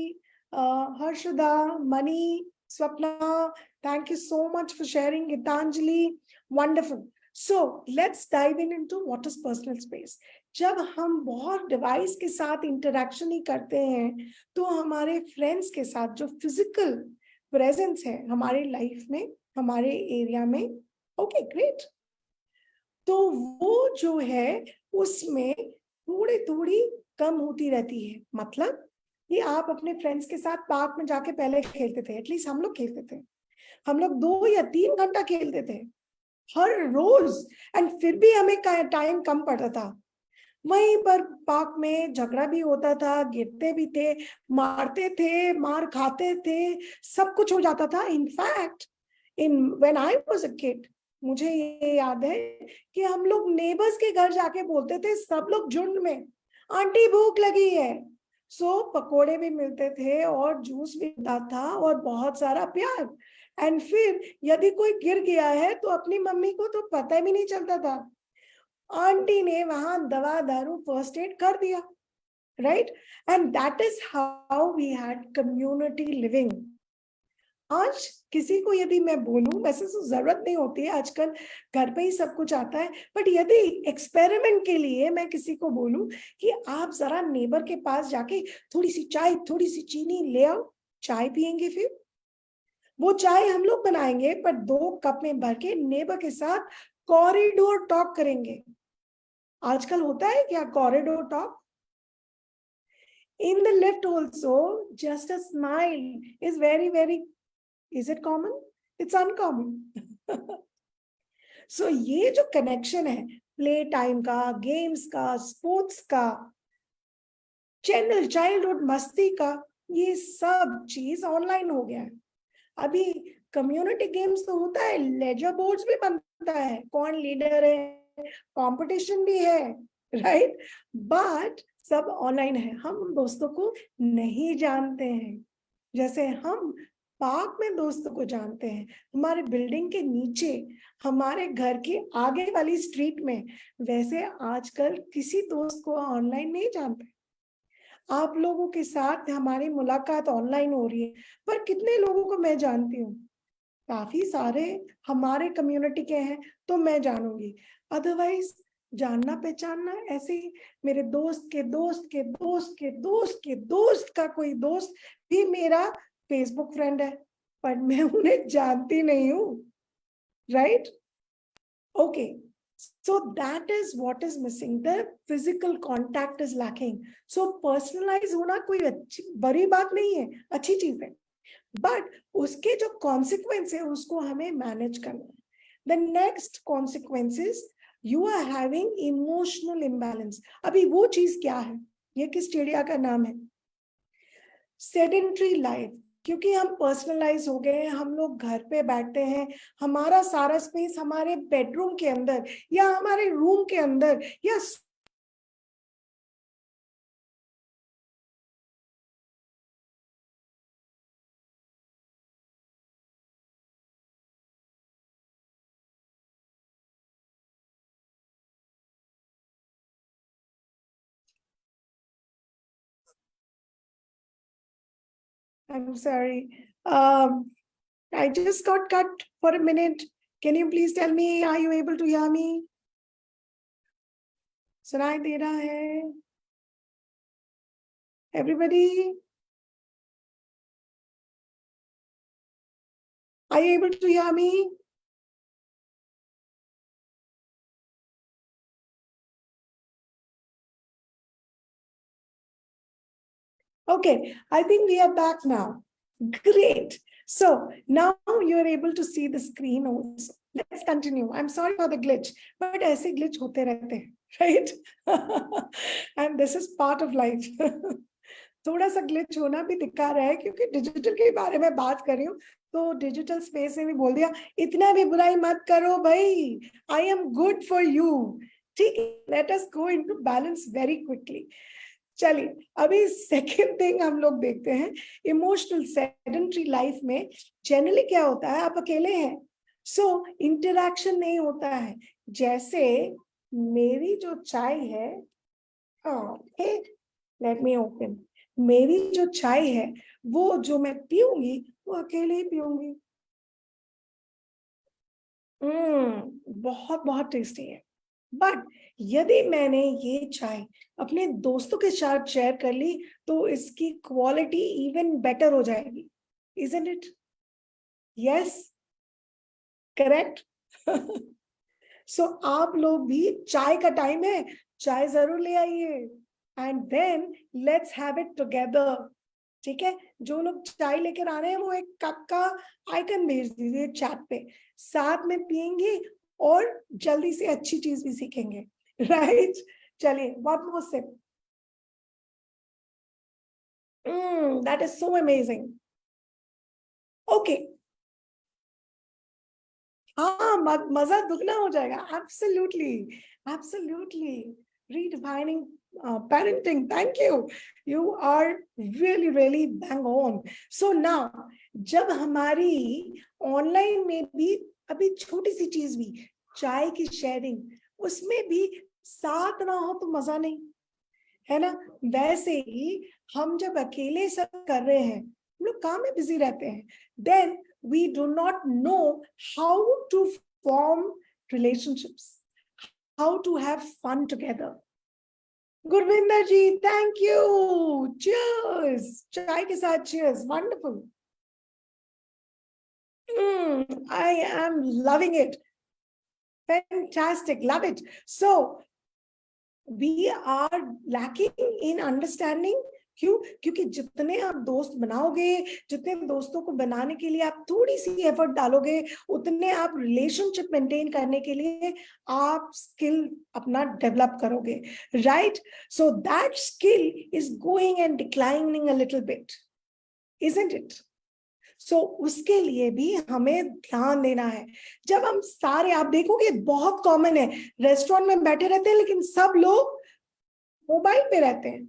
Harshada, Mani, Swapna. Thank you so much for sharing. Gitanjali, wonderful. So let's dive into what is personal space. जब हम बहुत device के साथ interaction ही करते हैं तो हमारे friends के साथ जो फिजिकल प्रेजेंस है हमारी लाइफ में, हमारे एरिया में, ओके ग्रेट, तो वो जो है उसमें थोड़ी थोड़ी कम होती रहती है। मतलब ये आप अपने फ्रेंड्स के साथ पार्क में जाके पहले खेलते थे, एटलीस्ट हम लोग खेलते थे, हम लोग 2 या 3 घंटा खेलते थे हर रोज, एंड फिर भी हमें टाइम कम पड़ता था। वहीं पर पार्क में झगड़ा भी होता था, गिरते भी थे, मारते थे, मार खाते थे, सब कुछ हो जाता था। In fact when I was a kid, मुझे ये याद है कि हम लोग नेबर्स के घर जाके बोलते थे, सब लोग झुंड में, आंटी भूख लगी है। सो पकोड़े भी मिलते थे और जूस भी मिलता था और बहुत सारा प्यार। एंड फिर यदि कोई गिर गया है तो अपनी मम्मी को तो पता भी नहीं चलता था, आंटी ने वहां दवा दारू फर्स्ट एड कर दिया, right? And that is how we had community living. आज किसी को यदि मैं बोलूं, वैसे तो जरूरत नहीं होती है, आजकल घर पे ही सब कुछ आता है, बट यदि एक्सपेरिमेंट के लिए मैं किसी को बोलूं कि आप जरा नेबर के पास जाके थोड़ी सी चाय, थोड़ी सी चीनी ले आओ, चाय पियेंगे, फिर वो चाय हम लोग बनाएंगे पर 2 कप में भर के नेबर के साथ कॉरिडोर टॉक करेंगे। आजकल होता है क्या corridor talk? In the lift also, just a smile is very, very, is it common? It's uncommon. So ये जो कनेक्शन है प्ले टाइम का, गेम्स का, स्पोर्ट्स का, चैनल चाइल्डहुड मस्ती का, ये सब चीज ऑनलाइन हो गया है। अभी कम्युनिटी गेम्स तो होता है, लेजर बोर्ड्स भी बनता है, कौन लीडर है, कंपटीशन भी है, राइट? बट सब ऑनलाइन है, हम दोस्तों को नहीं जानते हैं जैसे हम पार्क में दोस्तों को जानते हैं, हमारे बिल्डिंग के नीचे, हमारे घर के आगे वाली स्ट्रीट में। वैसे आजकल किसी दोस्त को ऑनलाइन नहीं जानते। आप लोगों के साथ हमारी मुलाकात ऑनलाइन हो रही है, पर कितने लोगों को मैं जानती हूँ? काफी सारे हमारे कम्युनिटी के हैं तो मैं जानूंगी, अदरवाइज जानना पहचानना ऐसे ही मेरे दोस्त के दोस्त के दोस्त के दोस्त के दोस्त का कोई दोस्त भी मेरा फेसबुक फ्रेंड है, पर मैं उन्हें जानती नहीं हूँ, right? Okay, so that is what is missing, the physical contact is lacking. So personalize होना कोई अच्छी बड़ी बात नहीं है, अच्छी चीज है, बट उसके जो कॉन्सिक्वेंस है उसको हमें मैनेज करना है। The next consequences, you are having emotional imbalance. अभी वो चीज क्या है, ये किस चिड़िया का नाम है? Sedentary life. क्योंकि हम पर्सनलाइज हो गए हैं, हम लोग घर पे बैठते हैं, हमारा सारा स्पेस हमारे बेडरूम के अंदर या हमारे रूम के अंदर या I'm sorry. I just got cut for a minute. Can you please tell me, are you able to hear me? सुनाई दे रहा है? Everybody? Are you able to hear me? Okay, I think we are back now. Great. So now you are able to see the screen also. Let's continue. I'm sorry for the glitch, but ऐसे glitch होते रहते हैं, right? And this is part of life. थोड़ा सा glitch होना भी दिखा रहा है क्योंकि डिजिटल के बारे में बात कर रही हूँ, तो डिजिटल स्पेस में भी बोल दिया इतना भी बुराई मत करो भाई, I am good for you. ठीक है, let us go into balance very quickly. चलिए, अभी सेकेंड थिंग हम लोग देखते हैं, इमोशनल सेडेंट्री लाइफ में जनरली क्या होता है, आप अकेले हैं, सो इंटरैक्शन नहीं होता है। जैसे मेरी जो चाय है, लेट मी ओपन, मेरी जो चाय है वो जो मैं पीऊंगी वो अकेले ही पीऊंगी। बहुत बहुत टेस्टी है, बट यदि मैंने ये चाय अपने दोस्तों के साथ शेयर कर ली तो इसकी क्वालिटी इवन बेटर हो जाएगी, isn't it? Yes, correct. So आप लोग भी, चाय का टाइम है, चाय जरूर ले आइए and then let's have it together. ठीक है, जो लोग चाय लेकर आ रहे हैं वो एक कप का आइकन भेज दीजिए चैट पे, साथ में पियेंगे और जल्दी से अच्छी चीज भी सीखेंगे, राइट? चलिए, one more sip. That is so amazing. Okay, हाँ, मजा दुगना हो जाएगा। Absolutely, absolutely. redefining parenting, thank you are really bang on. So now जब हमारी ऑनलाइन में भी अभी छोटी सी चीज भी, चाय की शेयरिंग, उसमें भी साथ ना हो तो मजा नहीं, है ना। वैसे ही हम जब अकेले सब कर रहे हैं, हम लोग काम में बिजी रहते हैं, then we do not know how to form relationships, how to have fun together. Gurvinder ji, thank you, cheers, चाय के साथ cheers, wonderful. I am loving it. Fantastic, love it. So we are lacking in understanding. क्यों? क्योंकि जितने आप दोस्त बनाओगे, जितने दोस्तों को बनाने के लिए आप थोड़ी सी एफर्ट डालोगे, उतने आप रिलेशनशिप मेंटेन करने के लिए आप स्किल अपना डेवलप करोगे, right? So that skill is going and declining a little bit, isn't it? So उसके लिए भी हमें ध्यान देना है। जब हम सारे, आप देखोगे बहुत कॉमन है, रेस्टोरेंट में बैठे रहते हैं लेकिन सब लोग मोबाइल पे रहते हैं।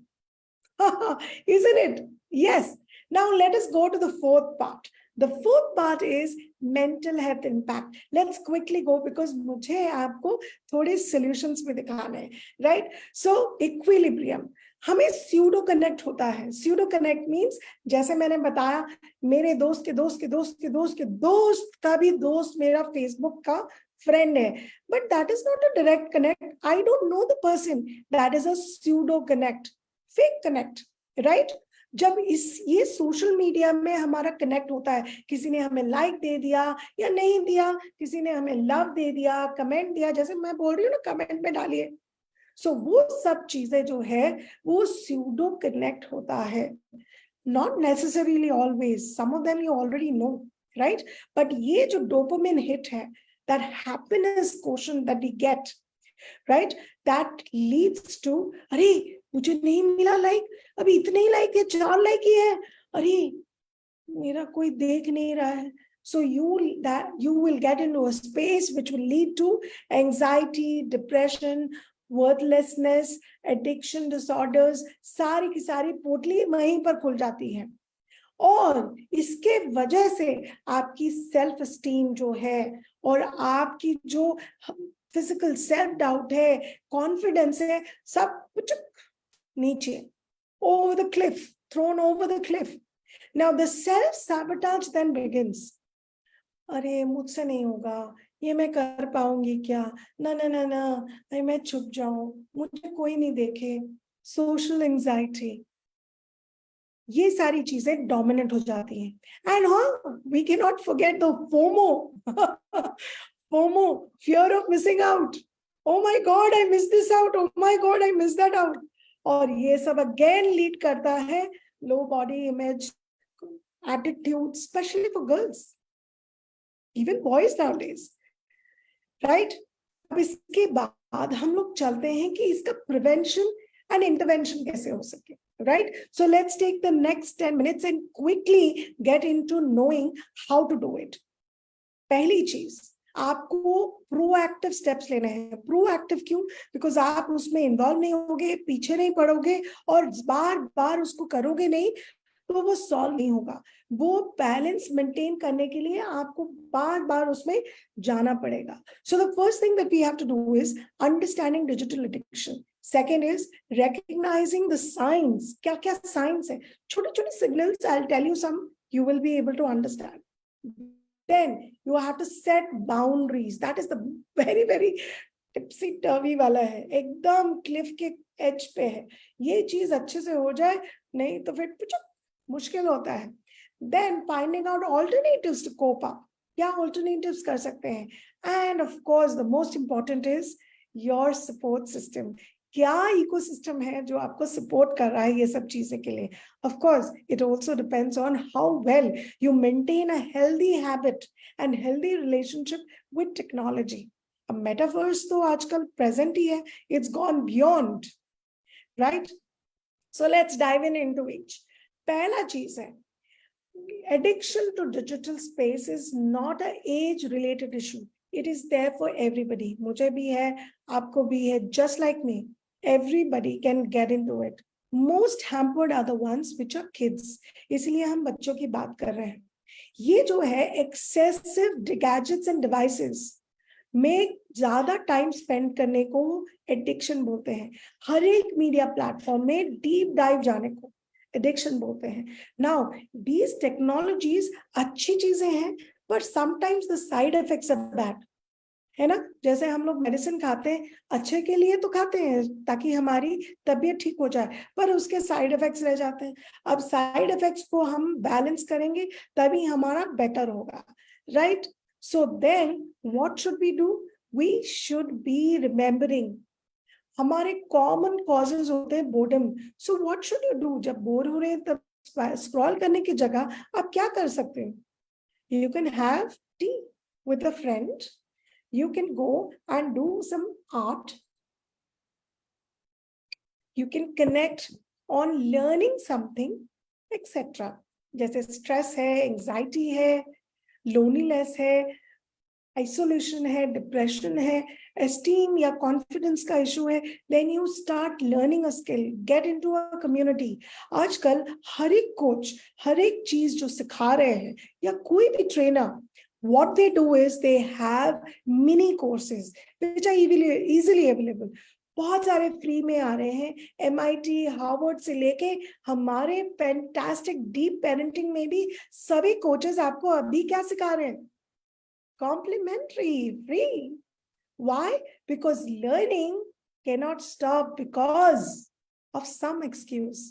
Isn't it? Yes. Now let us go to the fourth part. The fourth part is mental health impact. Let's quickly go because मुझे आपको थोड़े solutions भी दिखाने हैं, right? So equilibrium. हमें स्यूडो कनेक्ट होता है। स्यूडो कनेक्ट मीन्स, जैसे मैंने बताया, मेरे दोस्त के दोस्त के दोस्त के दोस्त के दोस्त का भी दोस्त मेरा फेसबुक का फ्रेंड है, but that is not a direct connect. I don't know the person, that is a pseudo connect, fake connect, right? जब ये सोशल मीडिया में हमारा कनेक्ट होता है, किसी ने हमें लाइक दे दिया या नहीं दिया, किसी ने हमें लव दे दिया, कमेंट दिया, जैसे मैं बोल रही हूँ ना, कमेंट में डालिए। सो वो सब चीजें जो है वो स्यूडो कनेक्ट होता है। Not necessarily always, some of them you already know, right? But ये जो डोपामिन हिट है, that happiness quotient that we get, right, that leads to, अरे मुझे नहीं मिला लाइक, अभी इतने ही लाइक है, 4 लाइक ही है, अरे मेरा कोई देख नहीं रहा है। So you will get into a space which will lead to anxiety, depression, worthlessness, addiction disorders, सारी की सारी पोटली वहीं पर खुल जाती है। और इसके वजह से आपकी सेल्फ स्टीम जो है, और आपकी जो फिजिकल सेल्फ डाउट है, कॉन्फिडेंस है, सब कुछ नीचे, over the cliff, thrown over the cliff. Now the self-sabotage then begins. अरे मुझसे नहीं होगा, ये मैं कर पाऊंगी क्या, ना ना ना ना, अरे मैं छुप जाऊं, मुझे कोई नहीं देखे, सोशल एंजाइटी, ये सारी चीजें डोमिनेट हो जाती हैं। एंड हाँ, we can not forget the FOMO. FOMO, fear of missing out. Oh my god, I miss this out, oh my god, I miss that out. और ये सब अगेन लीड करता है low body image, attitude, specially for girls, even boys nowadays, right? अब इसके बाद हम लोग चलते हैं कि इसका प्रिवेंशन एंड इंटरवेंशन कैसे हो सके, right? So let's take the next 10 minutes and quickly get into knowing how to do it. पहली चीज, आपको प्रोएक्टिव स्टेप्स लेने हैं। प्रोएक्टिव क्यों? बिकॉज आप उसमें इन्वॉल्व नहीं होगे, पीछे नहीं पड़ोगे, और बार बार उसको करोगे नहीं तो वो सॉल्व नहीं होगा। वो बैलेंस मेंटेन करने के लिए आपको बार बार उसमें जाना पड़ेगा। So the first thing that we have to do is understanding digital addiction. Second is recognizing the signs. क्या क्या signs है? छोटे छोटे signals. I'll tell you some. You will be able to understand. Then you have to set boundaries. That is the very very tipsy turvy वाला है, एकदम cliff के edge पे है। ये चीज अच्छे से हो जाए, नहीं तो फिर कुछ मुश्किल होता है। Then finding out alternatives to cope up. क्या alternatives कर सकते हैं? And of course the most important is your support system. क्या इकोसिस्टम है जो आपको सपोर्ट कर रहा है ये सब चीजें के लिए? Of course it also depends on how well you maintain a healthy habit and healthy relationship with technology. अब मेटावर्स तो आजकल प्रेजेंट ही है, it's gone beyond, right? So let's dive into each. पहला चीज है, addiction to digital space is not an age related issue. It is there for everybody. मुझे भी है, आपको भी है, just like me. Everybody can get into it. Most hampered are the ones which are kids. इसलिए हम बच्चों की बात कर रहे हैं। ये जो है excessive gadgets and devices में ज्यादा टाइम स्पेंड करने को एडिक्शन बोलते हैं। हर एक मीडिया प्लेटफॉर्म में डीप डाइव जाने को एडिक्शन बोलते हैं। नाउ दीज टेक्नोलॉजीज अच्छी चीजें हैं, पर sometimes the side effects are bad, है ना। जैसे हम लोग मेडिसिन खाते हैं, अच्छे के लिए तो खाते हैं ताकि हमारी तबीयत ठीक हो जाए, पर उसके साइड इफेक्ट्स रह जाते हैं। अब साइड इफेक्ट्स को हम बैलेंस करेंगे तभी हमारा बेटर होगा, right. So then what should we do? We should be remembering हमारे कॉमन कॉजेज होते हैं boredom. So what should you do? जब बोर हो रहे हैं तब स्क्रॉल करने की जगह आप क्या कर सकते हैं? You can have tea with a friend. You can go and do some art. You can connect on learning something, etc. जैसे stress है, anxiety है, loneliness है, isolation है, depression है, esteem या confidence का issue है, then you start learning a skill, get into a community. आजकल हर एक coach, हर एक चीज जो सिखा रहे हैं या कोई भी trainer, what they do is they have mini courses which are easily available. बहुत सारे फ्री में आ रहे हैं, MIT, हार्वर्ड से लेके हमारे फैंटास्टिक डीप पेरेंटिंग में भी सभी कोचेस आपको अभी क्या सिखा रहे हैं? Complimentary, free. Why? Because learning cannot stop because of some excuse.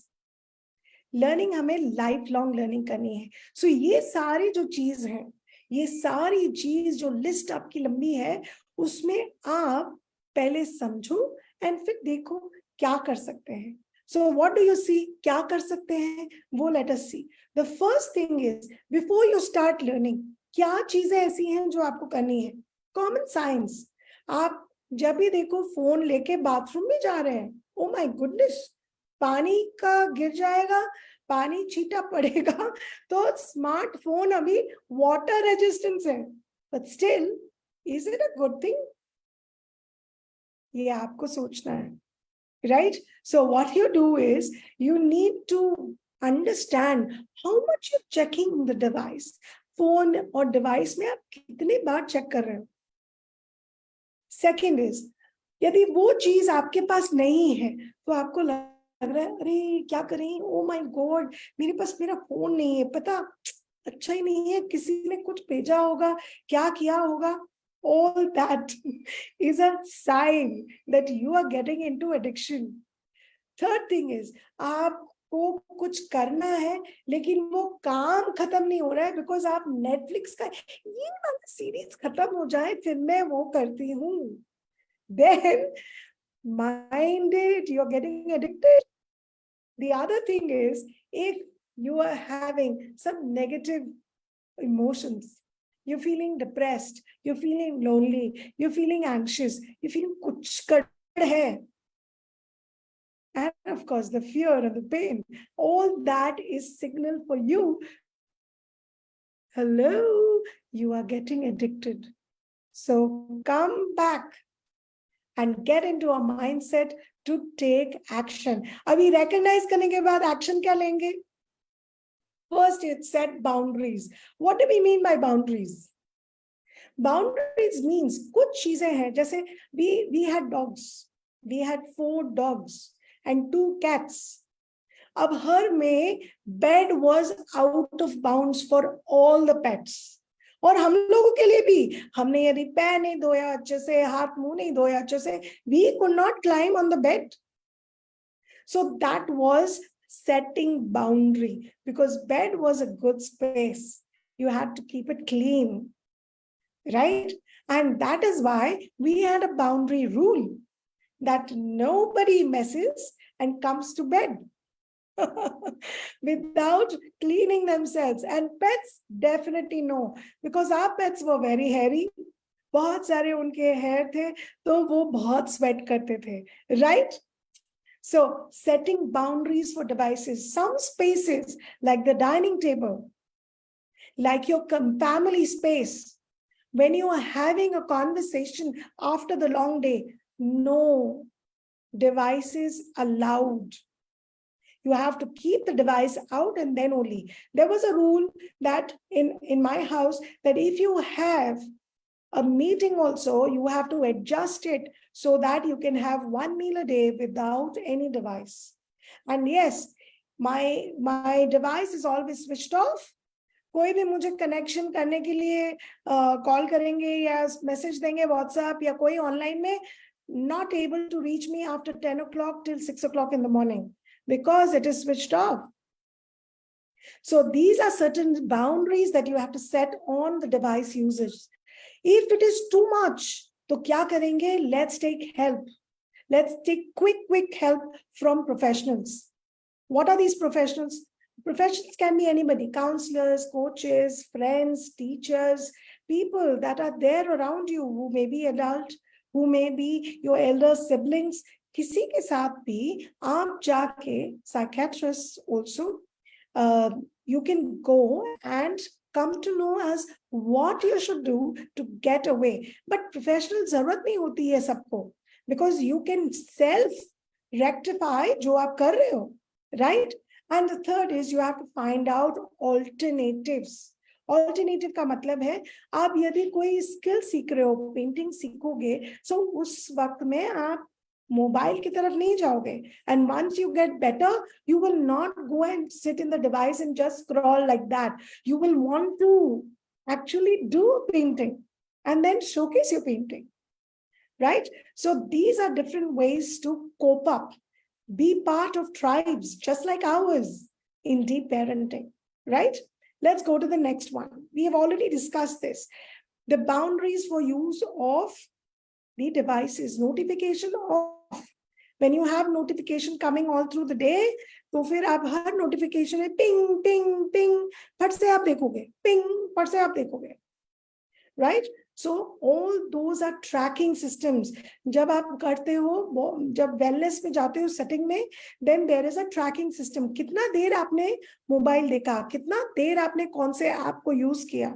Learning हमें लाइफ लॉन्ग लर्निंग करनी है। सो ये सारी जो चीज है, ये सारी चीज जो लिस्ट आपकी लंबी है, उसमें आप पहले समझो एंड फिर देखो क्या कर सकते हैं। So what do you see? क्या कर सकते हैं वो let us see. The first thing is before you start learning, क्या चीजें ऐसी हैं जो आपको करनी है? Common science. आप जब भी देखो फोन लेके बाथरूम में जा रहे हैं, ओ माय गुडनेस, पानी का गिर जाएगा, पानी छींटा पड़ेगा, तो स्मार्टफोन अभी वाटर रेजिस्टेंस है, but still is it a good thing? ये आपको सोचना है, right. So what you do is you need to understand how much you checking the device. Phone और डिवाइस में आप कितने बार चेक कर रहे हो? सेकेंड इज, यदि वो चीज आपके पास नहीं है तो आपको लग रहा है अरे क्या करें, ओ माय गॉड मेरे पास मेरा फोन नहीं है, पता अच्छा ही नहीं है, किसी ने कुछ भेजा होगा, क्या किया होगा। All that is a sign that you are getting into addiction. Third thing is, आपको कुछ करना है लेकिन वो काम खत्म नहीं हो रहा है बिकॉज आप नेटफ्लिक्स का ये वाला सीरीज खत्म हो जाए फिर मैं वो करती हूँ। Then mind it, you're getting addicted. The other thing is, if you are having some negative emotions, you're feeling depressed, you're feeling lonely, you're feeling anxious, you're feeling kuch gad hai, and of course the fear and the pain, all that is signal for you, hello, you are getting addicted. So come back and get into a mindset to take action. अभी recognize करने के बाद action क्या लेंगे? First, it's set boundaries. What do we mean by boundaries? Boundaries means कुछ चीजें हैं, जैसे we had dogs, we had 4 dogs and 2 cats. अब हर में bed was out of bounds for all the pets. और हम लोगों के लिए भी, हमने यदि पैर नहीं धोया अच्छे से, हाथ मुंह नहीं धोया अच्छे से, we could not climb on the bed. So that was setting boundary, because bed was a good space. You had to keep it clean, right? And that is why we had a boundary rule that nobody messes and comes to bed without cleaning themselves. And pets definitely no, because our pets were very hairy. बहुत सारे उनके hair थे, तो वो बहुत sweat करते थे, right? So setting boundaries for devices, some spaces like the dining table, like your family space, when you are having a conversation after the long day, no devices allowed. You have to keep the device out and then only. There was a rule that in my house that if you have A meeting also, you have to adjust it so that you can have one meal a day without any device. And yes, my device is always switched off. कोई भी मुझे connection करने के लिए call करेंगे या message देंगे WhatsApp या कोई ऑनलाइन में, not able to reach me after 10 o'clock till 6 o'clock in the morning because it is switched off. So these are certain boundaries that you have to set on the device usage. If it is too much, तो क्या करेंगे? Let's take help. Let's take quick help from professionals. What are these professionals? Professionals can be anybody: counselors, coaches, friends, teachers, people that are there around you who may be adult, who may be your elder siblings. किसी के साथ भी आप जाके, psychiatrists also, you can go and come to know as what you should do to get away. But professional जरूरत नहीं होती है सबको, because you can self rectify जो आप कर रहे हो, right? And the third is you have to find out alternatives. Alternative का मतलब है आप यदि कोई स्किल सीख रहे हो, पेंटिंग सीखोगे, so उस वक्त में आप मोबाइल की तरफ नहीं जाओगे. And once you get better, you will not go and sit in the device and just scroll like that. You will want to actually do painting and then showcase your painting, right? So these are different ways to cope up. Be part of tribes just like ours in deep parenting, right? Let's go to the next one. We have already discussed this. The boundaries for use of the devices. Notification off. When you have notification coming all through the day, तो फिर आप हर notification में ping, ping, ping, फट से आप देखोगे, ping, फट से आप देखोगे, right? So all those are tracking systems. जब आप करते हो, जब wellness में जाते हो setting में, then there is a tracking system. कितना देर आपने मोबाइल देखा, कितना देर आपने कौन से ऐप को यूज किया.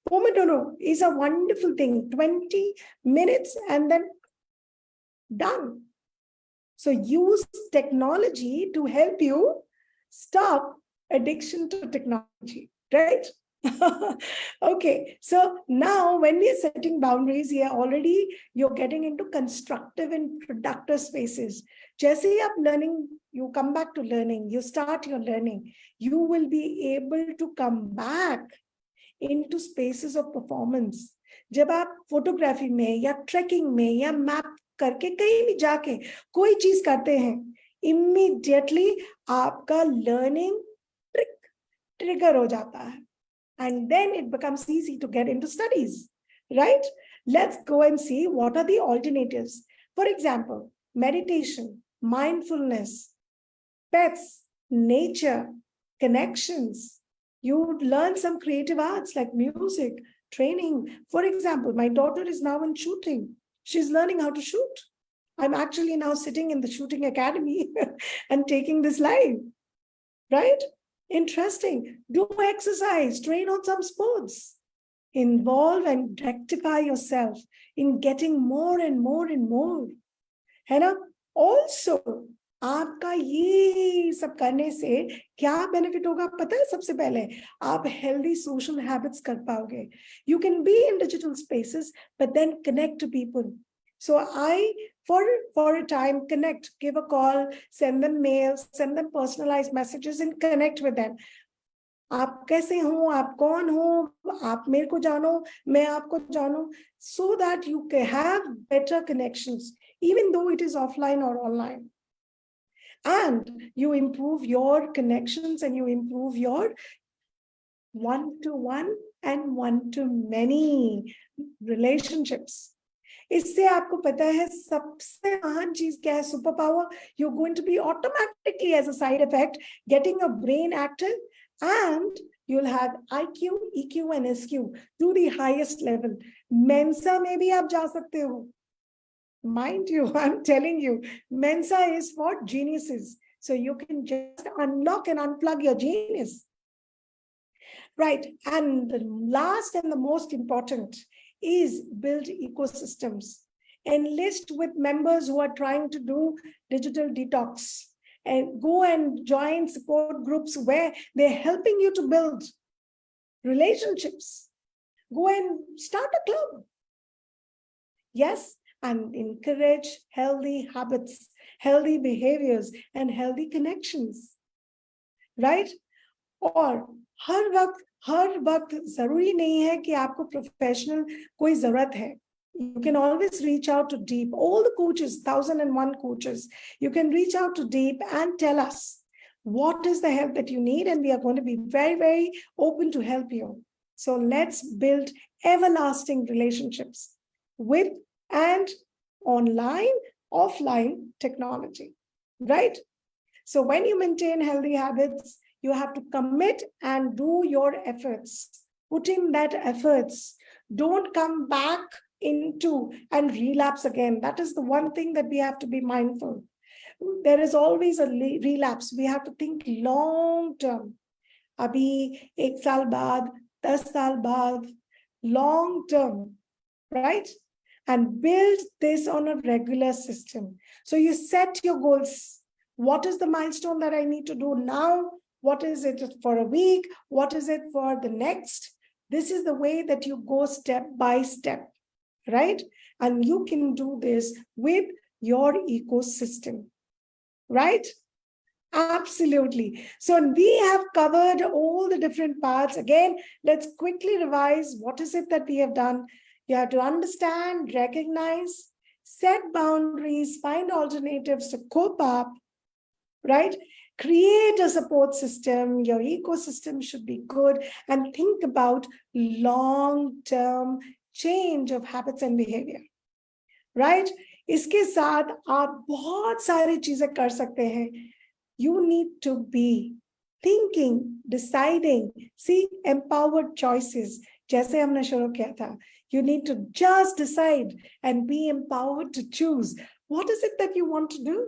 Pomodoro is a wonderful thing. 20 minutes and then done. So use technology to help you stop addiction to technology, right? Okay, so now when we are setting boundaries here, already you're getting into constructive and productive spaces. जैसे ही आप learning, you come back to learning, you start your learning, you will be able to come back into spaces of performance. जब आप photography में या trekking में या map करके कहीं भी जाके कोई चीज करते हैं, immediately आपका learning trigger हो जाता है, and then it becomes easy to get into studies, right? Let's go and see what are the alternatives. For example, meditation, mindfulness, pets, nature, connections. You would learn some creative arts like music, training. For example, my daughter is now in shooting. She's learning how to shoot. I'm actually now sitting in the shooting academy and taking this live, right? Interesting. Do exercise, train on some sports. Involve and rectify yourself in getting more and more and more. है ना? Also, आपका ये सब करने से क्या benefit होगा पता है? सबसे पहले आप हेल्दी सोशल हैबिट्स कर पाओगे. You can be in digital spaces but then connect to people. So I for a time connect, give a call, send them mails, send them personalized messages and connect with them. आप कैसे हो, आप कौन हो, आप मेरे को जानो, मैं आपको जानो, so that you can have better connections even though it is offline or online. And you improve your connections and you improve your one-to-one and one-to-many relationships. इससे आपको पता है सबसे महान चीज क्या है? Super power. You're going to be automatically, as a side effect, getting your brain active, and you'll have IQ, EQ and SQ to the highest level. Mensa में भी आप जा सकते हो. Mind you, I'm telling you, Mensa is for geniuses. So you can just unlock and unplug your genius. Right. And the last and the most important is build ecosystems. Enlist with members who are trying to do digital detox, and go and join support groups where they're helping you to build relationships. go and start a club. Yes, and encourage healthy habits, healthy behaviors, and healthy connections. Right? और हर वक्त जरूरी नहीं है कि आपको professional कोई जरूरत है. You can always reach out to Deep. All the coaches, 1001 coaches, you can reach out to Deep and tell us what is the help that you need, and we are going to be very, very open to help you. So let's build everlasting relationships with and online, offline technology, right? So when you maintain healthy habits, you have to commit and do your efforts. Put in that efforts. Don't come back into and relapse again. That is the one thing that we have to be mindful. There is always a relapse. We have to think long term. Abhi 1 saal baad, 10 saal baad, long term, right? And build this on a regular system. So you set your goals. What is the milestone that I need to do now? What is it for a week? What is it for the next? This is the way that you go step by step, right? And you can do this with your ecosystem, right? Absolutely. So we have covered all the different parts. Again, let's quickly revise. What is it that we have done? You have to understand, recognize, set boundaries, find alternatives to cope up, right? Create a support system. Your ecosystem should be good, and think about long-term change of habits and behavior, right? इसके साथ आप बहुत सारी चीजें कर सकते हैं. You need to be thinking, deciding, see, empowered choices. जैसे हमने शुरू किया था. You need to just decide and be empowered to choose. What is it that you want to do?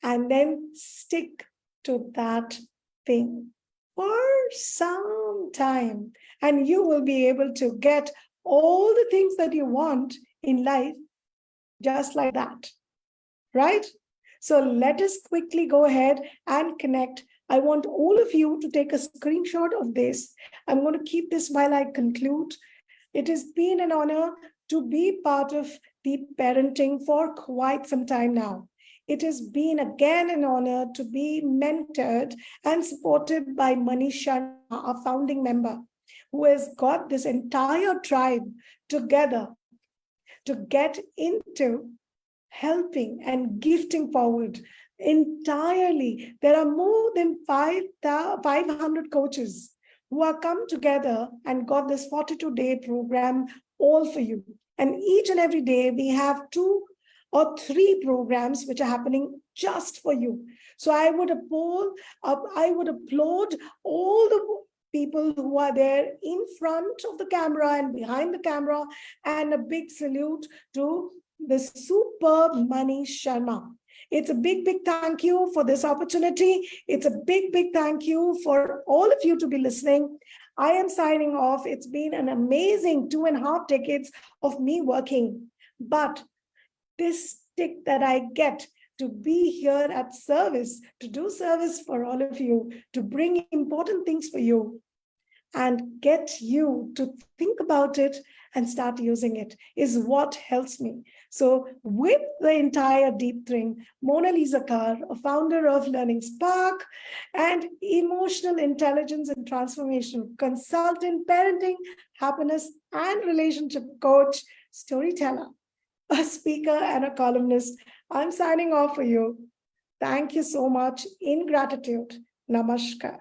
And then stick to that thing for some time. And you will be able to get all the things that you want in life just like that, right? So let us quickly go ahead and connect. I want all of you to take a screenshot of this. I'm going to keep this while I conclude. It has been an honor to be part of Deep Parenting for quite some time now. It has been again an honor to be mentored and supported by Manish Sharma, our founding member, who has got this entire tribe together to get into helping and gifting forward entirely. There are more than 500 coaches who are come together and got this 42-day program all for you. And each and every day we have 2 or 3 programs which are happening just for you. So I would applaud all the people who are there in front of the camera and behind the camera, and a big salute to the superb Manish Sharma. It's a big, big thank you for this opportunity. It's a big, big thank you for all of you to be listening. I am signing off. It's been an amazing 2.5 decades of me working, but this stick that I get to be here at service, to do service for all of you, to bring important things for you, and get you to think about it and start using it is what helps me. So with the entire Deep Thing, Mona Lisa Carr, a founder of Learning Spark and emotional intelligence and transformation consultant, parenting, happiness, and relationship coach, storyteller, a speaker, and a columnist, I'm signing off for you. Thank you so much. In gratitude. Namaskar.